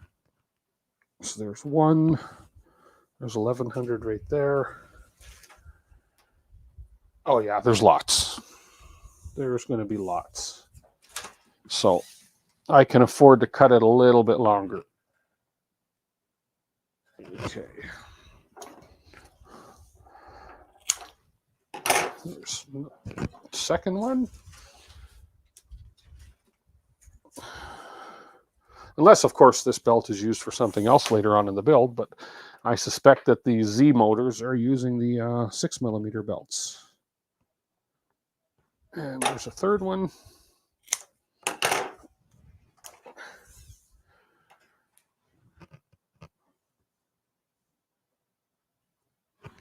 So there's one, there's 1100 right there. Oh yeah, there's lots. There's going to be lots. So I can afford to cut it a little bit longer. Okay. There's the second one. Unless, of course, this belt is used for something else later on in the build, but I suspect that the Z motors are using the 6mm belts. And there's a third one.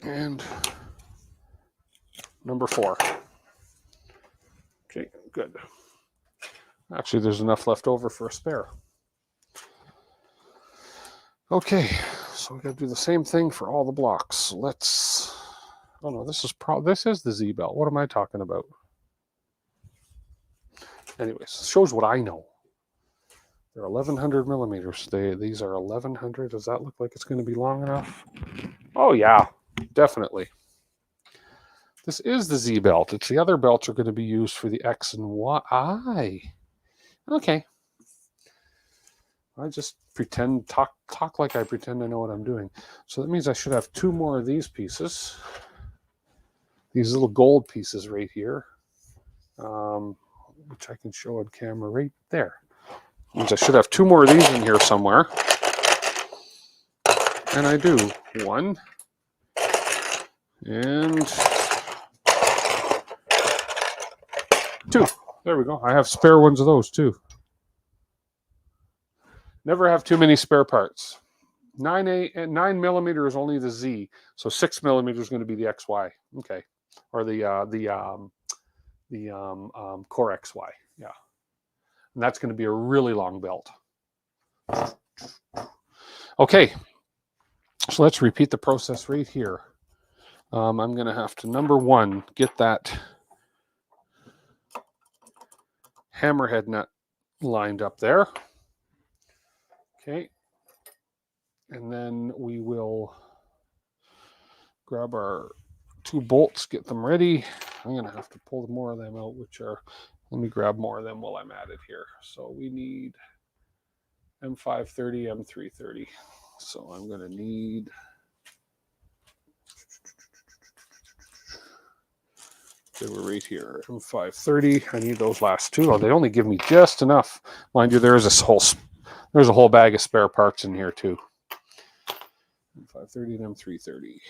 And number 4. Okay, good. Actually, there's enough left over for a spare. Okay, so we got to do the same thing for all the blocks. Let's. Oh no, this is the Z belt. What am I talking about? Anyways, shows what I know. They're 1100 millimeters. These are 1100. Does that look like it's going to be long enough? Oh yeah, definitely. This is the Z belt. It's the other belts are going to be used for the X and Y. Okay. I just talk like I pretend I know what I'm doing. So that means I should have 2 more of these pieces. These little gold pieces right here, which I can show on camera right there. Means I should have 2 more of these in here somewhere. And I do. 1. And 2. There we go. I have spare ones of those too. Never have too many spare parts. 9mm is only the Z, so 6mm is going to be the XY. Okay, or the Core XY. Yeah, and that's going to be a really long belt. Okay, so let's repeat the process right here. I'm going to have to, number 1, get that hammerhead nut lined up there. Okay, and then we will grab our 2 bolts, get them ready. I'm going to have to pull more of them out, let me grab more of them while I'm at it here. So we need M530, M330. So I'm going to need, they were right here, M530. I need those last 2. Oh, they only give me just enough. Mind you, there's a whole bag of spare parts in here too. M530 and M330.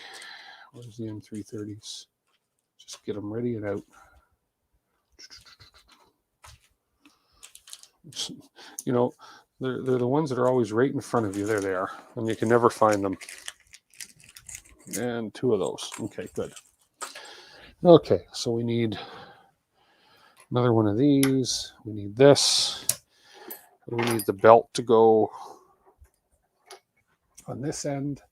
Where's the M330s? Just get them ready and out. You know, they're the ones that are always right in front of you. There they are. And you can never find them. And 2 of those. Okay, good. Okay, so we need another one of these. We need this. We need the belt to go on this end.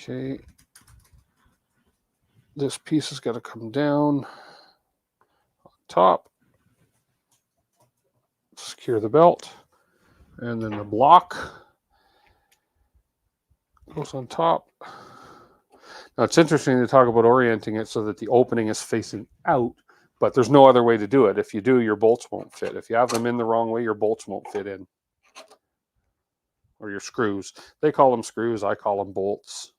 Okay. This piece has got to come down on top. Secure the belt. And then the block goes on top. Now it's interesting to talk about orienting it so that the opening is facing out, but there's no other way to do it. If you do, your bolts won't fit. If you have them in the wrong way, your bolts won't fit in. Or your screws. They call them screws, I call them bolts.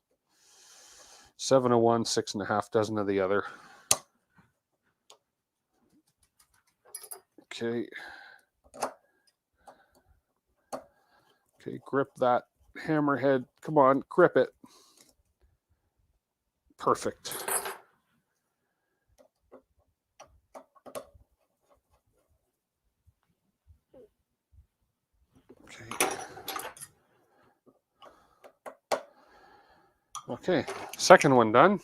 7 of one, 6 1/2 dozen of the other. Okay. Okay, grip that hammerhead. Come on, grip it. Perfect. Okay. Okay, second one done.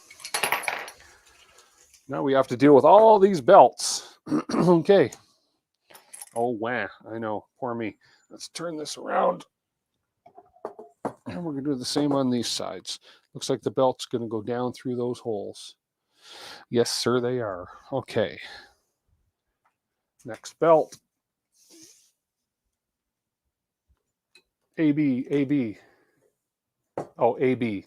Now we have to deal with all these belts. Okay. Oh, wow. I know. Poor me. Let's turn this around. And we're going to do the same on these sides. Looks like the belt's going to go down through those holes. Yes, sir, they are. Okay. Next belt. AB, AB. Oh, AB.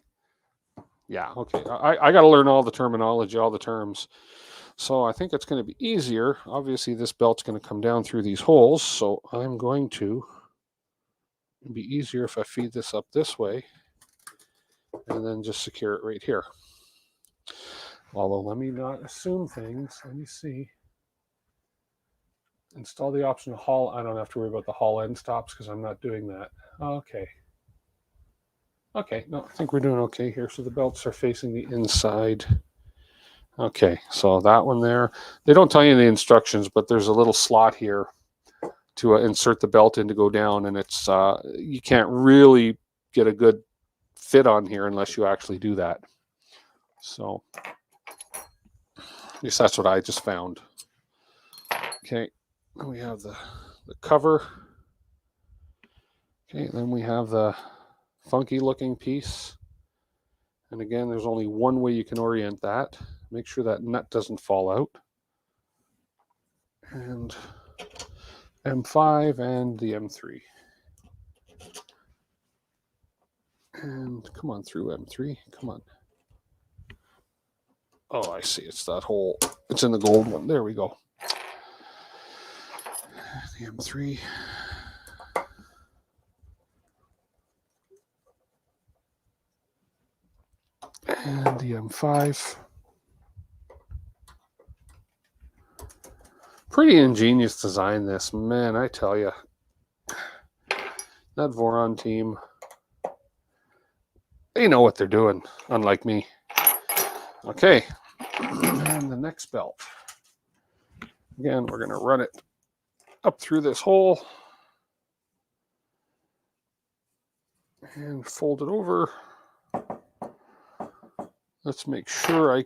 Yeah, okay. I got to learn all the terminology, all the terms. So I think it's going to be easier. Obviously, this belt's going to come down through these holes. So I'm going to be easier if I feed this up this way and then just secure it right here. Although, let me not assume things. Let me see. Install the option to haul. I don't have to worry about the haul end stops because I'm not doing that. Okay. Okay, no, I think we're doing okay here. So the belts are facing the inside. Okay, so that one there. They don't tell you in the instructions, but there's a little slot here to insert the belt in to go down, and it's you can't really get a good fit on here unless you actually do that. So, at least that's what I just found. Okay, then we have the cover. Okay, then we have the funky looking piece. And again, there's only one way you can orient that. Make sure that nut doesn't fall out. And M5 and the M3. And come on through M3. Come on. Oh, I see. It's that hole. It's in the gold one. There we go. The M3. And the M5. Pretty ingenious design, this. Man, I tell you. That Voron team, they know what they're doing, unlike me. Okay. And the next belt. Again, we're going to run it up through this hole and fold it over. Let's make sure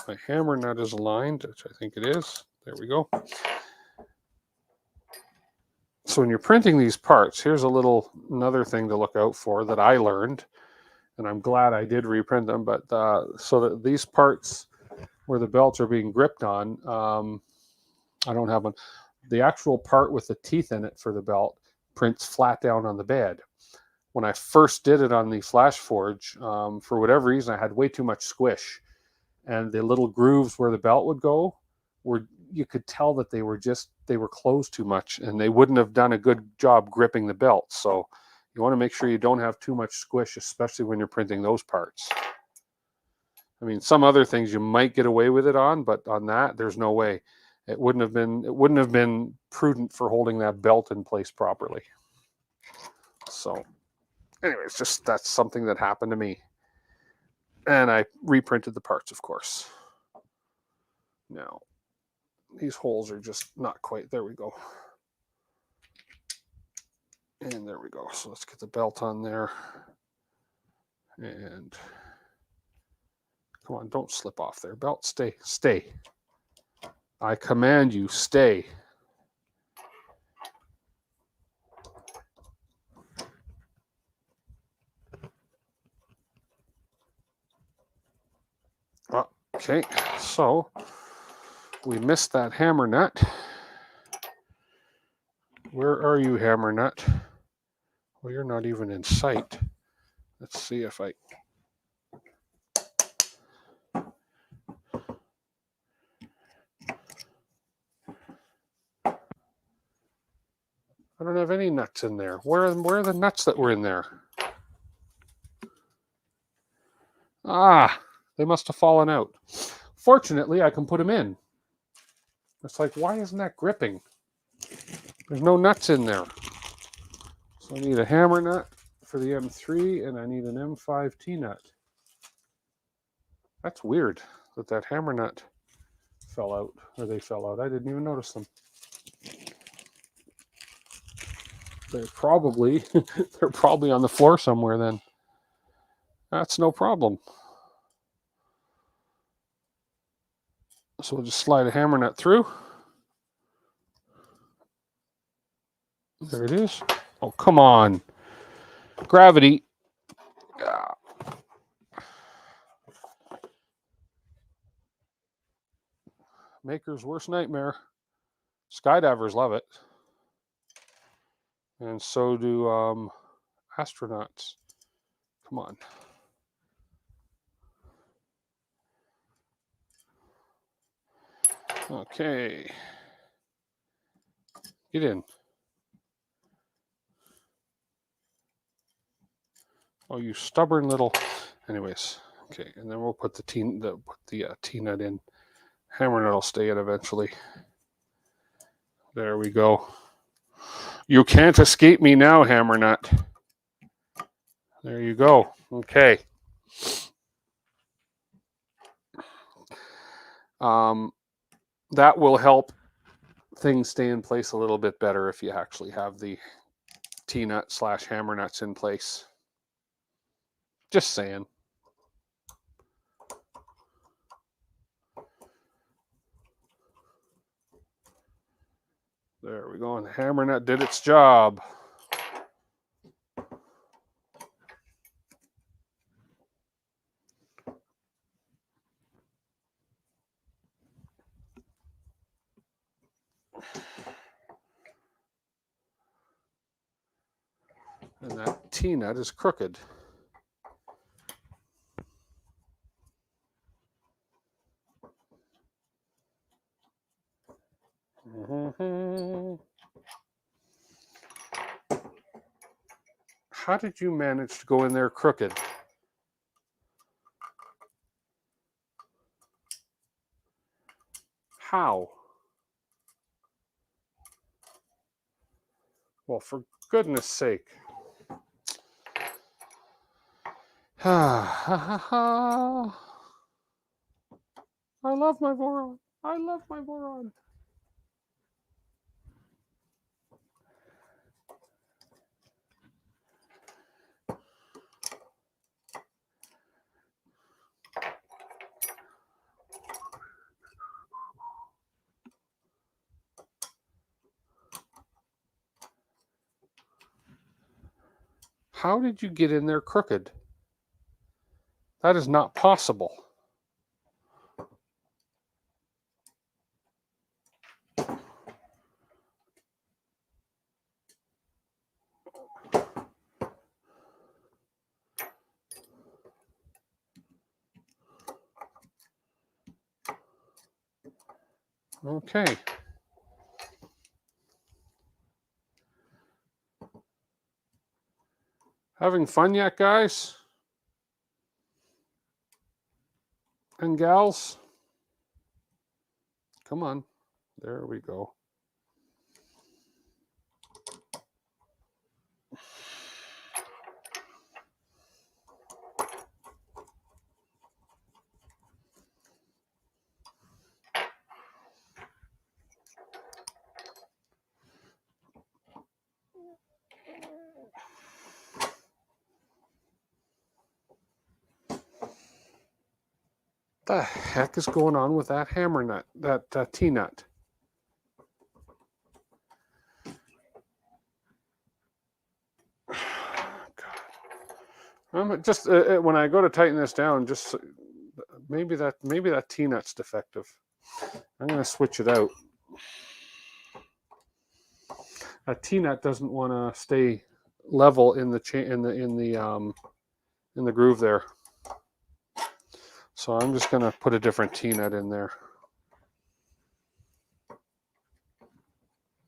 my hammer nut is aligned, which I think it is. There we go. So when you're printing these parts, here's another thing to look out for that I learned, and I'm glad I did reprint them, but so that these parts where the belts are being gripped on, I don't have one. The actual part with the teeth in it for the belt prints flat down on the bed. When I first did it on the Flash Forge, for whatever reason, I had way too much squish. And the little grooves where the belt would go, you could tell that they were closed too much, and they wouldn't have done a good job gripping the belt. So you want to make sure you don't have too much squish, especially when you're printing those parts. I mean, some other things you might get away with it on, but on that, there's no way. It wouldn't have been prudent for holding that belt in place properly. So anyways, that's something that happened to me. And I reprinted the parts, of course. Now, these holes are just not quite, there we go. And there we go. So let's get the belt on there. And come on, don't slip off there. Belt, stay, stay. I command you, stay. Okay, so we missed that hammer nut. Where are you, hammer nut? Well, you're not even in sight. Let's see if I... I don't have any nuts in there. Where are the nuts that were in there? Ah, they must have fallen out. Fortunately, I can put them in. It's like, why isn't that gripping? There's no nuts in there. So I need a hammer nut for the M3, and I need an M5 T-nut. That's weird that hammer nut fell out, or they fell out. I didn't even notice them. They're probably on the floor somewhere then. That's no problem. So we'll just slide a hammer nut through. There it is. Oh, come on. Gravity. Maker's worst nightmare. Skydivers love it. And so do astronauts. Come on. Okay. Get in. Oh, you stubborn little. Anyways, okay, and then we'll put the T-nut in. Hammer nut will stay in eventually. There we go. You can't escape me now, hammer nut. There you go. Okay. That will help things stay in place a little bit better if you actually have the T-nut / hammer nuts in place. Just saying. There we go. And the hammer nut did its job. And that T-nut is crooked. How did you manage to go in there crooked? How? Well, for goodness sake. I love my Voron. I love my Voron. How did you get in there crooked? That is not possible. Okay. Having fun yet, guys? And gals? Come on. There we go. The heck is going on with that hammer nut, that T-nut? God. Just when I go to tighten this down, just maybe that T-nut's defective. I'm going to switch it out. That T-nut doesn't want to stay level in the groove there. So I'm just going to put a different T-nut in there.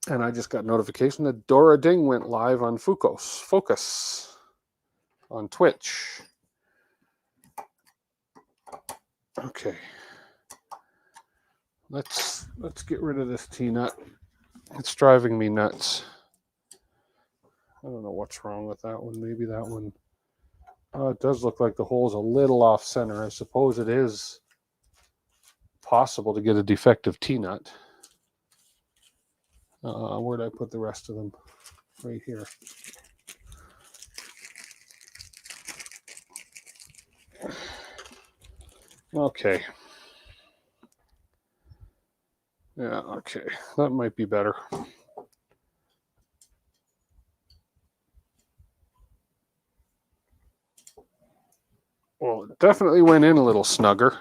And I just got notification that Dora Ding went live on Focus on Twitch. Okay. Let's get rid of this T-nut. It's driving me nuts. I don't know what's wrong with that one. Maybe that one. Oh, it does look like the hole's a little off center. I suppose it is possible to get a defective T-nut. Where'd I put the rest of them? Right here. Okay. Yeah, okay. That might be better. Well, it definitely went in a little snugger.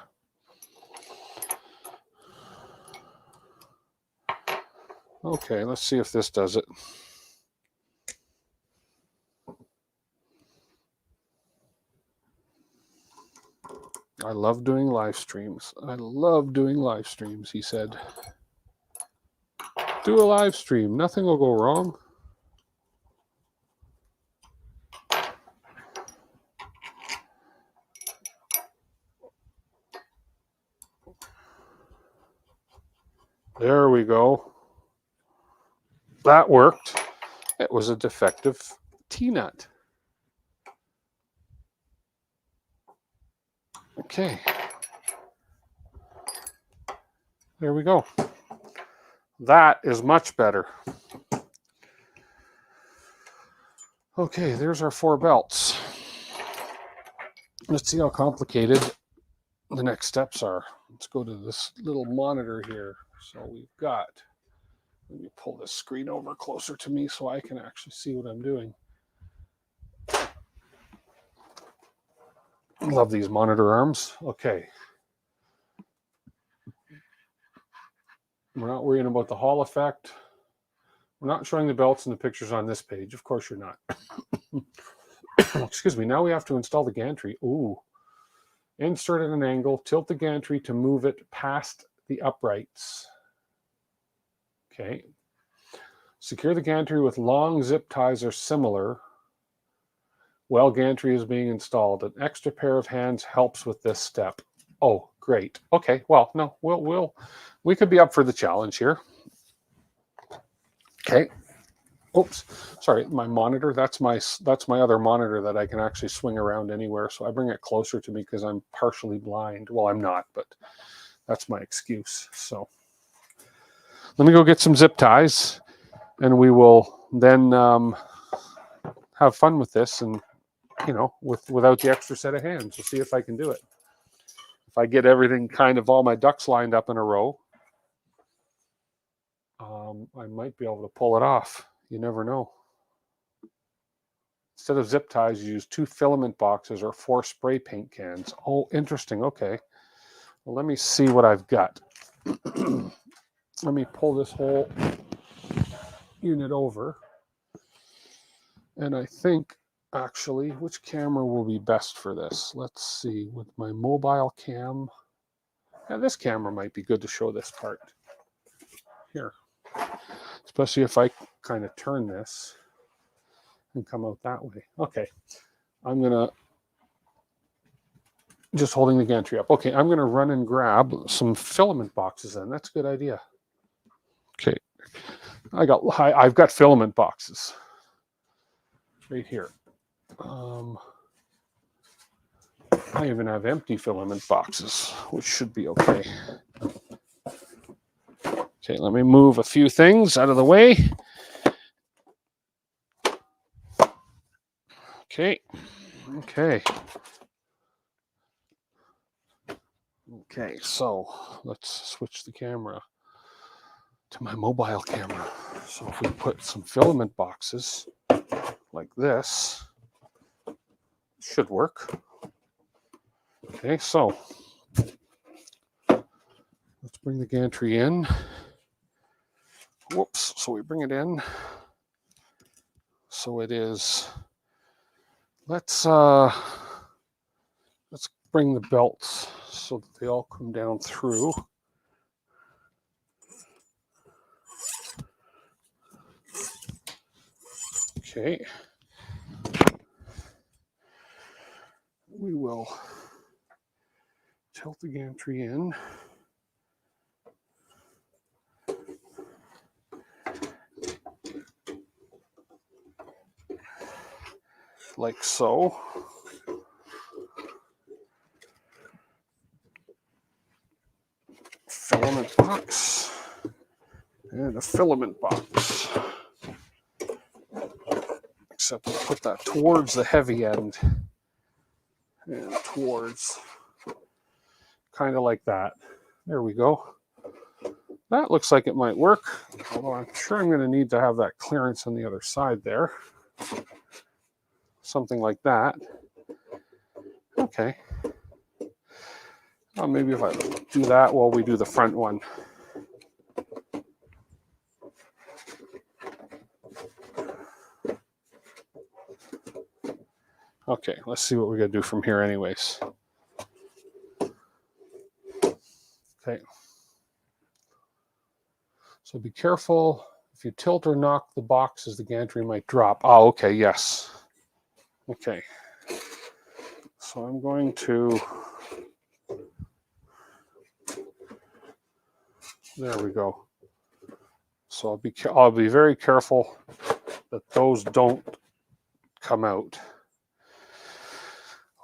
Okay, let's see if this does it. I love doing live streams. I love doing live streams, he said. Do a live stream. Nothing will go wrong. There we go. That worked. It was a defective T-nut. Okay. There we go. That is much better. Okay, there's our 4 belts. Let's see how complicated the next steps are. Let's go to this little monitor here. So we've got, let me pull this screen over closer to me so I can actually see what I'm doing. Love these monitor arms. Okay. We're not worrying about the Hall effect. We're not showing the belts and the pictures on this page. Of course you're not. Excuse me. Now we have to install the gantry. Ooh. Insert at an angle. Tilt the gantry to move it past the uprights. Okay. Secure the gantry with long zip ties or similar while gantry is being installed. An extra pair of hands helps with this step. Oh, great. Okay. Well, no, we could be up for the challenge here. Okay. Oops. Sorry, my monitor. That's my other monitor that I can actually swing around anywhere. So I bring it closer to me because I'm partially blind. Well, I'm not, but that's my excuse. So let me go get some zip ties, and we will then have fun with this, and without the extra set of hands. We'll see if I can do it. If I get everything kind of all my ducks lined up in a row, I might be able to pull it off. You never know. Instead of zip ties, you use 2 filament boxes or 4 spray paint cans. Oh, interesting. Okay. Well, let me see what I've got. Let me pull this whole unit over. And I think, actually, which camera will be best for this? Let's see. With my mobile cam. Yeah, this camera might be good to show this part. Here. Especially if I kind of turn this and come out that way. Okay. I'm going to, just holding the gantry up. Okay, I'm going to run and grab some filament boxes then. That's a good idea. Okay. I've got filament boxes right here. I even have empty filament boxes, which should be okay. Okay, let me move a few things out of the way. Okay. Okay, so let's switch the camera to my mobile camera. So if we put some filament boxes like this, it should work. Okay, so let's bring the gantry in. Whoops, so we bring it in. So it is, let's bring the belts so that they all come down through. Okay. We will tilt the gantry in. Like so. Filament box and a filament box. Except we'll put that towards the heavy end and towards kind of like that. There we go. That looks like it might work, although I'm sure I'm going to need to have that clearance on the other side there. Something like that. Okay. Maybe if I do that while we do the front one. Okay, let's see what we're going to do from here anyways. Okay. So be careful. If you tilt or knock the boxes, the gantry might drop. Oh, okay, yes. Okay. So I'm going to... There we go. So I'll be very careful that those don't come out.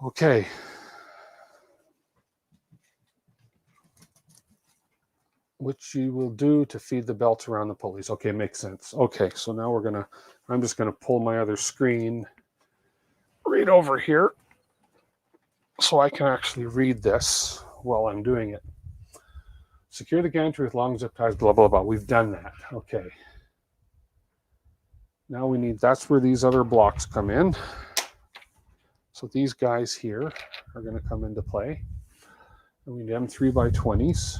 Okay. Which you will do to feed the belts around the pulleys. Okay, makes sense. Okay, so now I'm just gonna pull my other screen right over here so I can actually read this while I'm doing it. Secure the gantry with long zip ties, blah, blah, blah. We've done that. Okay. Now that's where these other blocks come in. So these guys here are going to come into play. And we need M3x20s.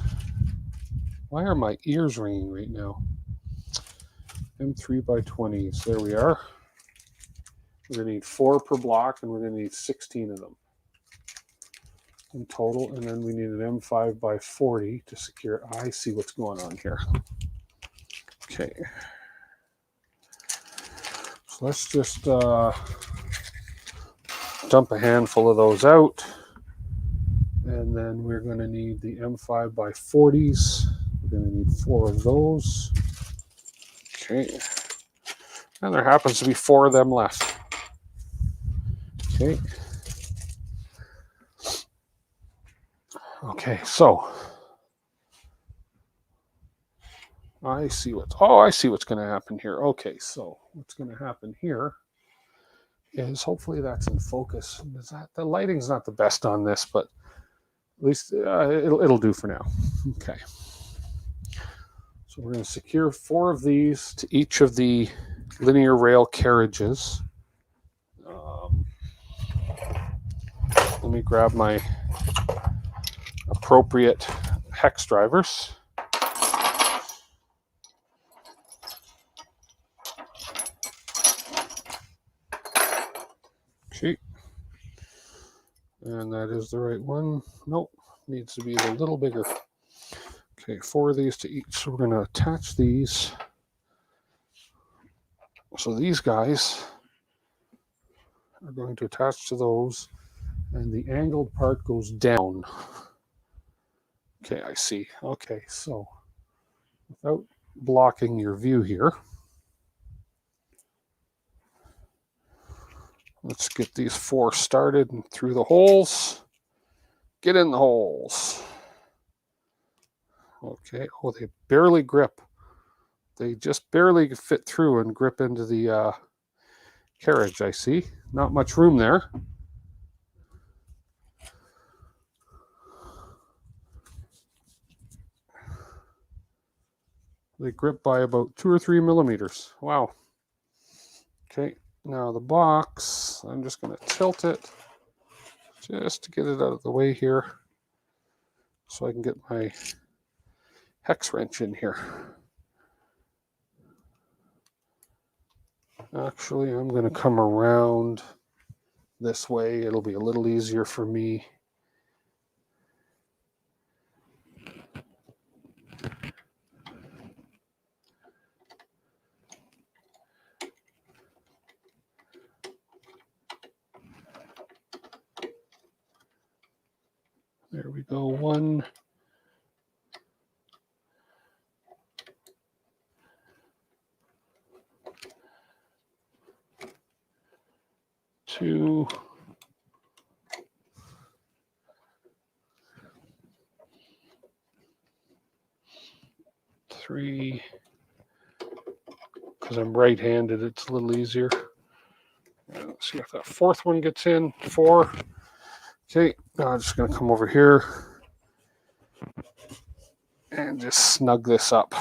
Why are my ears ringing right now? M3x20s. There we are. We're going to need 4 per block, and we're going to need 16 of them in total. And then we need an M5x40 to secure. I see what's going on here. Okay. So let's just dump a handful of those out. And then we're going to need the M5x40s. We're going to need 4 of those. Okay. And there happens to be 4 of them left. Okay. Okay, so I see what's going to happen here. Okay, so what's going to happen here is hopefully that's in focus. The lighting's not the best on this, but at least it'll do for now. Okay. So we're going to secure 4 of these to each of the linear rail carriages. Let me grab my appropriate hex drivers. Okay. And that is the right one. Nope. Needs to be a little bigger. Okay, 4 of these to each. So we're going to attach these. So these guys are going to attach to those, and the angled part goes down. Okay, I see. Okay, so without blocking your view here, let's get these 4 started and through the holes. Get in the holes. Okay, oh, they barely grip. They just barely fit through and grip into the carriage, I see. Not much room there. They grip by about 2 or 3 millimeters. Wow. Okay, now the box, I'm just going to tilt it just to get it out of the way here so I can get my hex wrench in here. Actually, I'm going to come around this way. It'll be a little easier for me. There we go. 1. 2. 3. Because I'm right-handed, it's a little easier. Let's see if that 4th one gets in. 4. Okay, now I'm just going to come over here and just snug this up.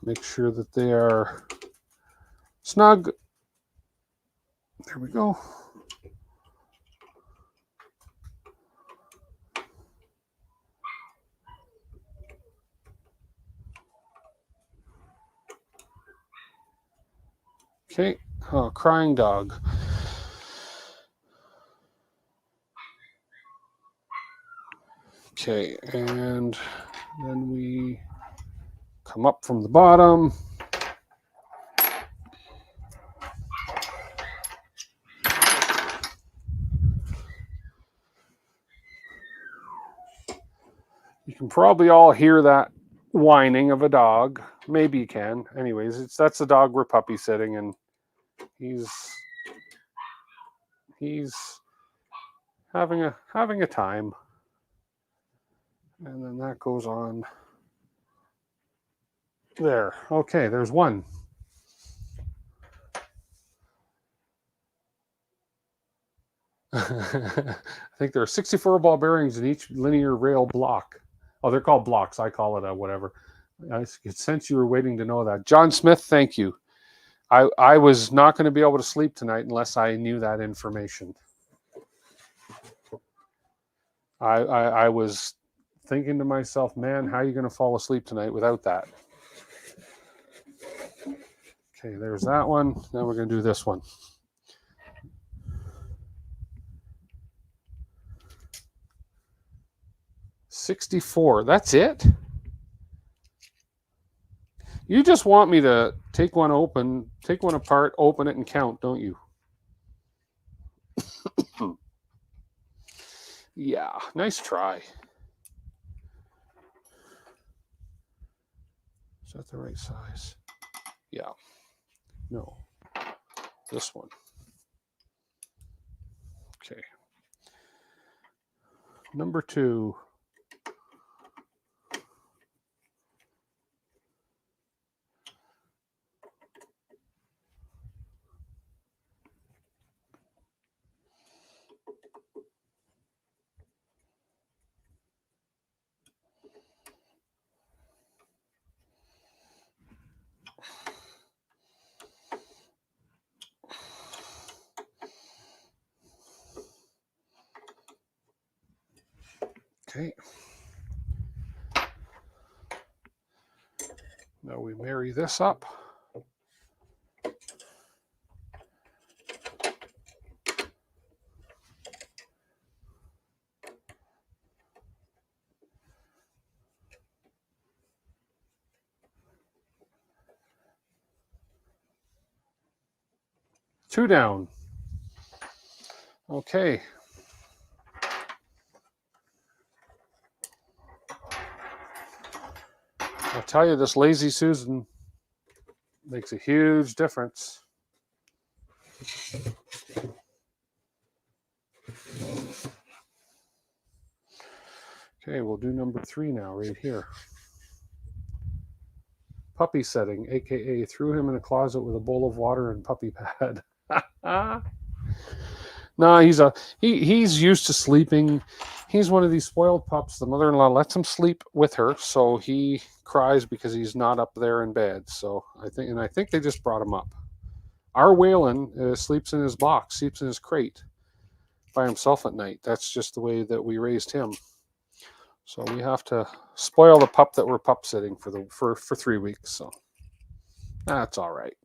Make sure that they are snug. There we go. Okay, crying dog. Okay, and then we come up from the bottom. You can probably all hear that whining of a dog. Maybe you can. Anyways, that's the dog we're puppy sitting, and he's having a time. And then that goes on there. Okay, there's one. I think there are 64 ball bearings in each linear rail block. Oh, they're called blocks. I call it a whatever. I sense you were waiting to know that. John Smith, thank you. I was not going to be able to sleep tonight unless I knew that information. I was thinking to myself, man, how are you going to fall asleep tonight without that? Okay, there's that one. Now we're going to do this one. $64. That's it? You just want me to take one apart, open it, and count, don't you? Yeah, nice try. Is that the right size? Yeah. No. This one. Okay. Number 2. Okay. Now we marry this up. Two down. Okay. I'll tell you, this Lazy Susan makes a huge difference. Okay, we'll do number 3 now, right here. Puppy setting, aka threw him in a closet with a bowl of water and puppy pad. No, he's used to sleeping. He's one of these spoiled pups. The mother-in-law lets him sleep with her, so he cries because he's not up there in bed. So I think they just brought him up. Our Waylon sleeps in his box, sleeps in his crate by himself at night. That's just the way that we raised him. So we have to spoil the pup that we're pup sitting for 3 weeks. So that's all right.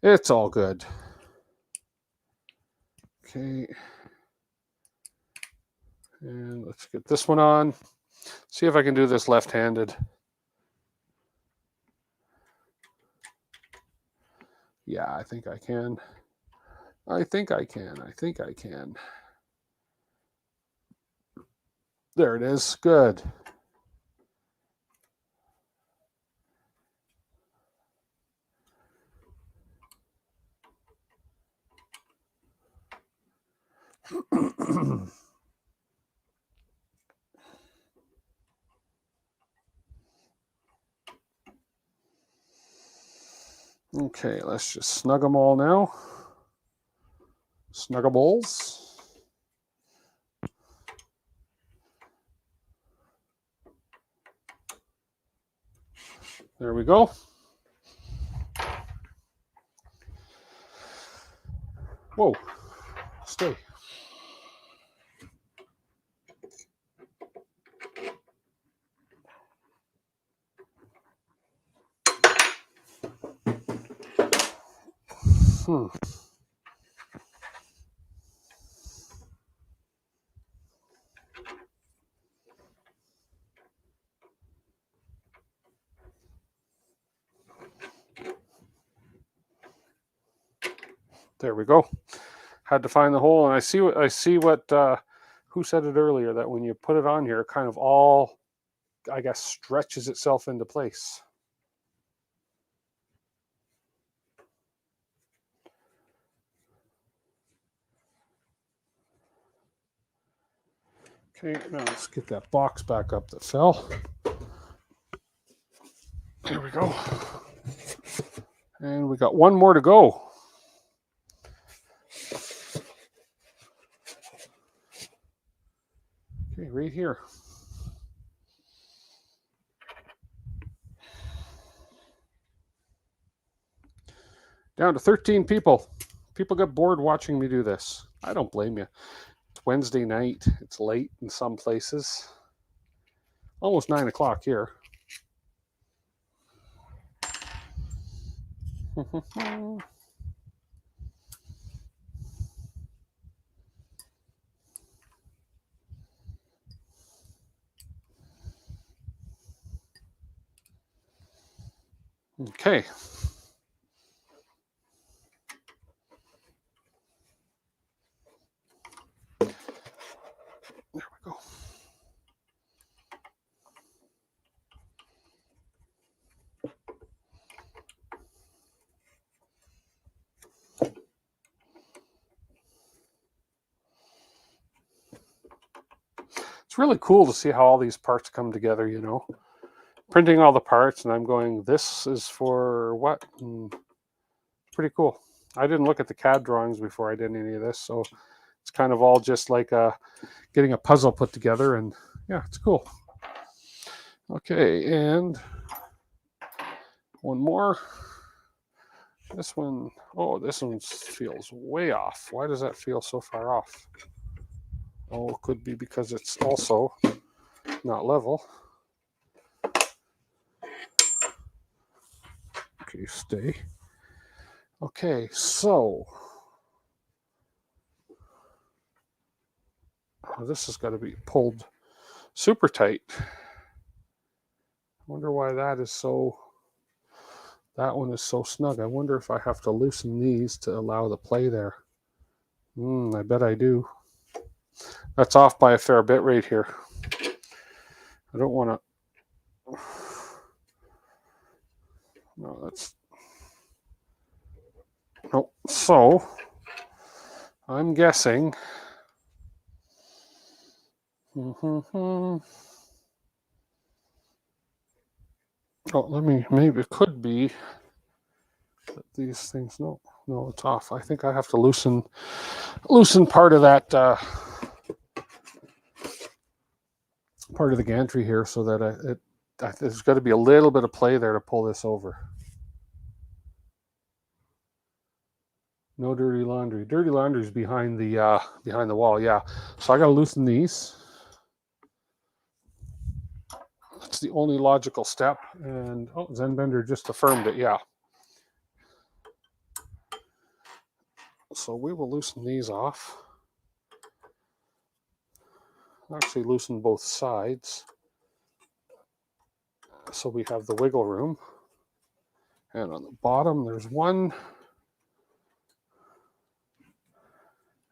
It's all good. Okay. And let's get this one on. See if I can do this left-handed. Yeah, I think I can. I think I can. There it is. Good. Okay, let's just snug them all now. Snuggables. There we go. Whoa, stay. There we go. Had to find the hole, and I see what who said it earlier, that when you put it on here, it kind of all, I guess, stretches itself into place. Okay, now let's get that box back up that fell. There we go. And we got one more to go. Okay, right here. Down to 13 people. People get bored watching me do this. I don't blame you. It's Wednesday night. It's late in some places. Almost 9 o'clock here. Okay. There we go. It's really cool to see how all these parts come together, you know. Printing all the parts, and I'm going, this is for what? And pretty cool. I didn't look at the CAD drawings before I did any of this, so it's kind of all just like getting a puzzle put together, and yeah, it's cool. Okay, and one more. This one, oh, this one feels way off. Why does that feel so far off? Oh, it could be because it's also not level. Okay, stay. Okay, so this has got to be pulled super tight. I wonder why that is so. That one is so snug. I wonder if I have to loosen these to allow the play there. I bet I do. That's off by a fair bit right here. I don't want to. No, that's. No. So I'm guessing. Oh, maybe it could be that these things, no, it's off. I think I have to loosen part of that, part of the gantry here, so that there's got to be a little bit of play there to pull this over. No dirty laundry. Dirty laundry is behind the wall, yeah. So I got to loosen these. That's the only logical step. And Zenbender just affirmed it, yeah. So we will loosen these off. Actually loosen both sides, so we have the wiggle room. And on the bottom there's one,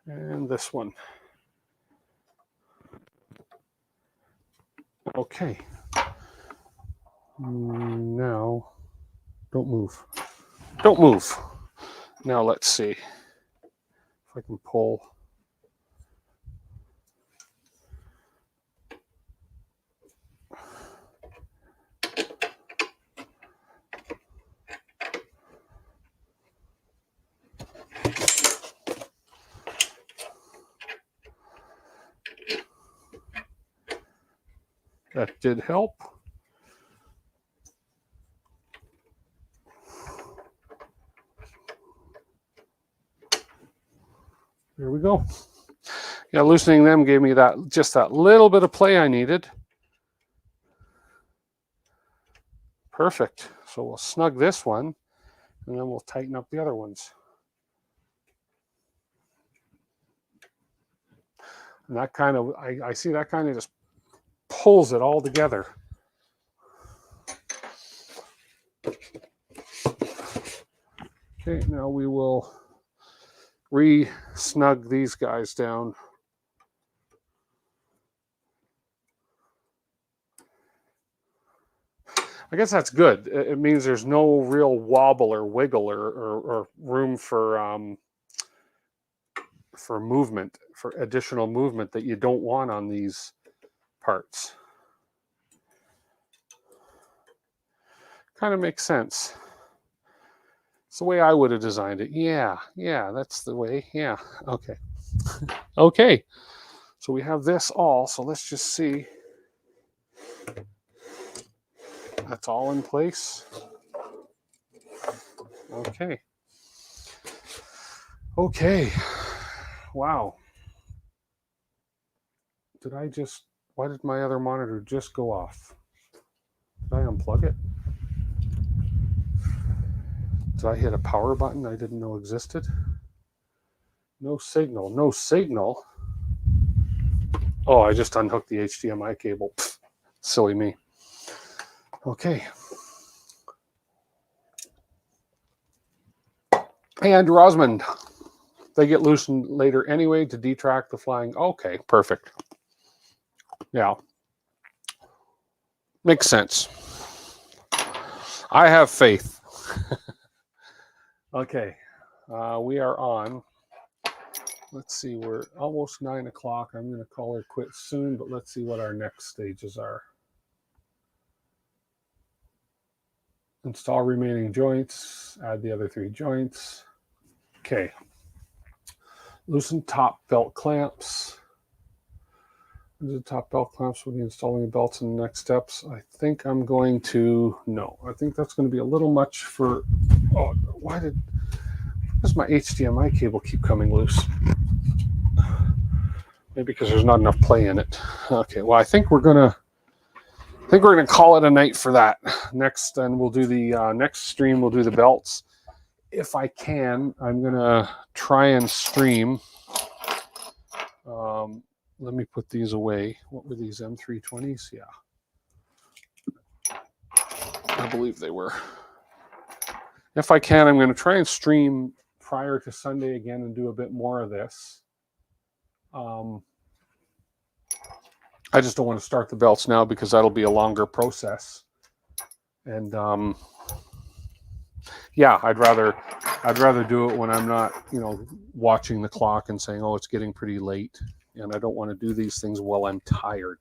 and this one. Okay. Now, don't move. Don't move. Now let's see if I can pull. That did help. we go. Yeah, loosening them gave me just that little bit of play I needed. Perfect. So we'll snug this one, and then we'll tighten up the other ones. And that kind of, I see that kind of just pulls it all together. Okay, now we will re-snug these guys down. I guess that's good. It means there's no real wobble or wiggle or room for movement, for additional movement that you don't want on these parts. Kind of makes sense. It's the way I would have designed it. Yeah, that's the way. Yeah, okay. Okay, so we have this all, so let's just see. That's all in place. Okay. Okay. Wow. Why did my other monitor just go off? Did I unplug it? Did I hit a power button I didn't know existed? No signal. No signal. Oh, I just unhooked the HDMI cable. Pfft, silly me. Okay. And Rosamond. They get loosened later anyway to detract the flying. Okay, perfect. Yeah. Makes sense. I have faith. Okay. We are on. Let's see, we're almost 9 o'clock. I'm going to call her quit soon, but let's see what our next stages are. Install remaining joints, add the other 3 joints. Okay. Loosen top belt clamps. The top belt clamps will be installing the belts in the next steps. I think I'm going to, no, I think that's going to be a little much for, oh, why does my HDMI cable keep coming loose? Maybe because there's not enough play in it. Okay, well, I think we're gonna call it a night for that. Next, and we'll do the next stream. We'll do the belts. If I can, I'm gonna try and stream. Let me put these away. What were these, M320s? Yeah, I believe they were. If I can, I'm going to try and stream prior to Sunday again and do a bit more of this. I just don't want to start the belts now because that'll be a longer process. And yeah, I'd rather do it when I'm not, watching the clock and saying, oh, it's getting pretty late. And I don't want to do these things while I'm tired.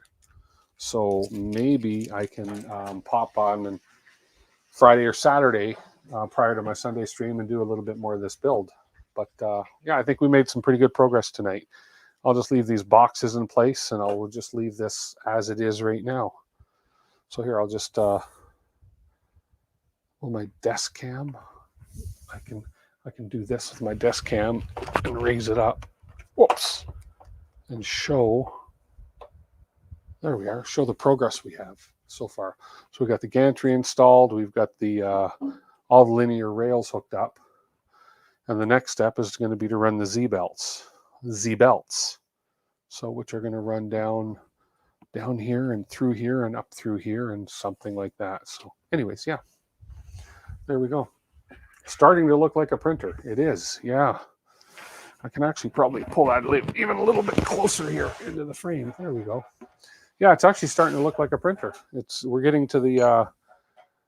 So maybe I can pop on and Friday or Saturday prior to my Sunday stream and do a little bit more of this build. But yeah, I think we made some pretty good progress tonight. I'll just leave these boxes in place and I'll just leave this as it is right now. So here, I'll just, my desk cam, I can do this with my desk cam and raise it up. Whoops. And show, there we are, show the progress we have so far. So we got the gantry installed. We've got the all the linear rails hooked up. And the next step is going to be to run the Z-belts. So which are going to run down here and through here and up through here and something like that. So anyways, yeah, there we go. Starting to look like a printer. It is, yeah. I can actually probably pull that even a little bit closer here into the frame. There we go. Yeah, it's actually starting to look like a printer. We're getting to the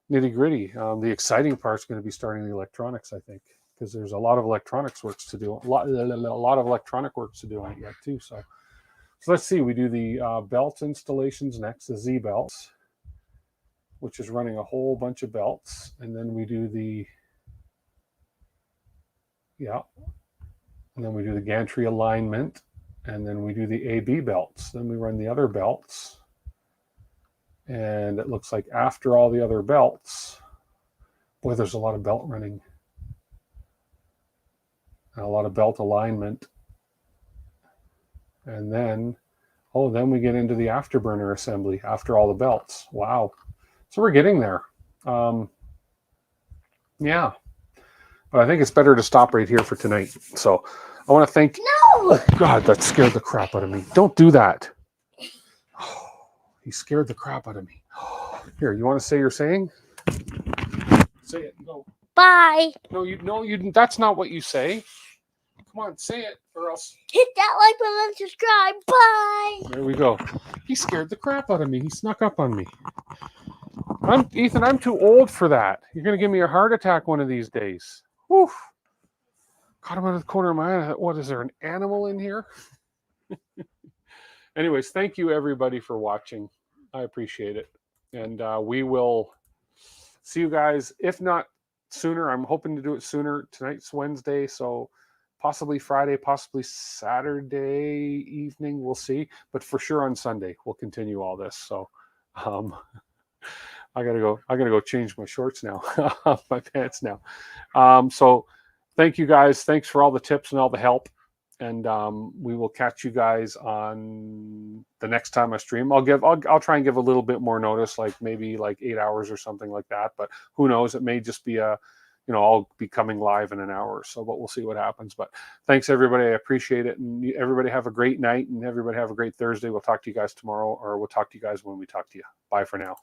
nitty gritty. The exciting part's going to be starting the electronics, I think, because there's a lot of electronics works to do. A lot of electronic works to do on it yet too. So let's see. We do the belt installations next, the Z belts, which is running a whole bunch of belts, and then we do the and then we do the gantry alignment, and then we do the AB belts. Then we run the other belts. And it looks like after all the other belts, boy, there's a lot of belt running. And a lot of belt alignment. And then, oh, then we get into the afterburner assembly after all the belts. Wow. So we're getting there. Yeah. But I think it's better to stop right here for tonight. So I want to thank... No! Oh, God, that scared the crap out of me. Don't do that. Oh, he scared the crap out of me. Here, you want to say your saying? Say it. Go. Bye. No, that's not what you say. Come on, say it, or else... Hit that like button and subscribe. Bye. There we go. He scared the crap out of me. He snuck up on me. Ethan, I'm too old for that. You're going to give me a heart attack one of these days. Woof. Caught him out of the corner of my eye. What, is there an animal in here? Anyways, thank you everybody for watching. I appreciate it. And we will see you guys, if not sooner. I'm hoping to do it sooner. Tonight's Wednesday, so possibly Friday, possibly Saturday evening. We'll see. But for sure on Sunday, we'll continue all this. So I gotta go change my shorts now, my pants now. So thank you guys. Thanks for all the tips and all the help. And we will catch you guys on the next time I stream. I'll try and give a little bit more notice, like maybe like 8 hours or something like that. But who knows? It may just be I'll be coming live in an hour or so, but we'll see what happens. But thanks everybody. I appreciate it. And everybody have a great night, and everybody have a great Thursday. We'll talk to you guys tomorrow, or we'll talk to you guys when we talk to you. Bye for now.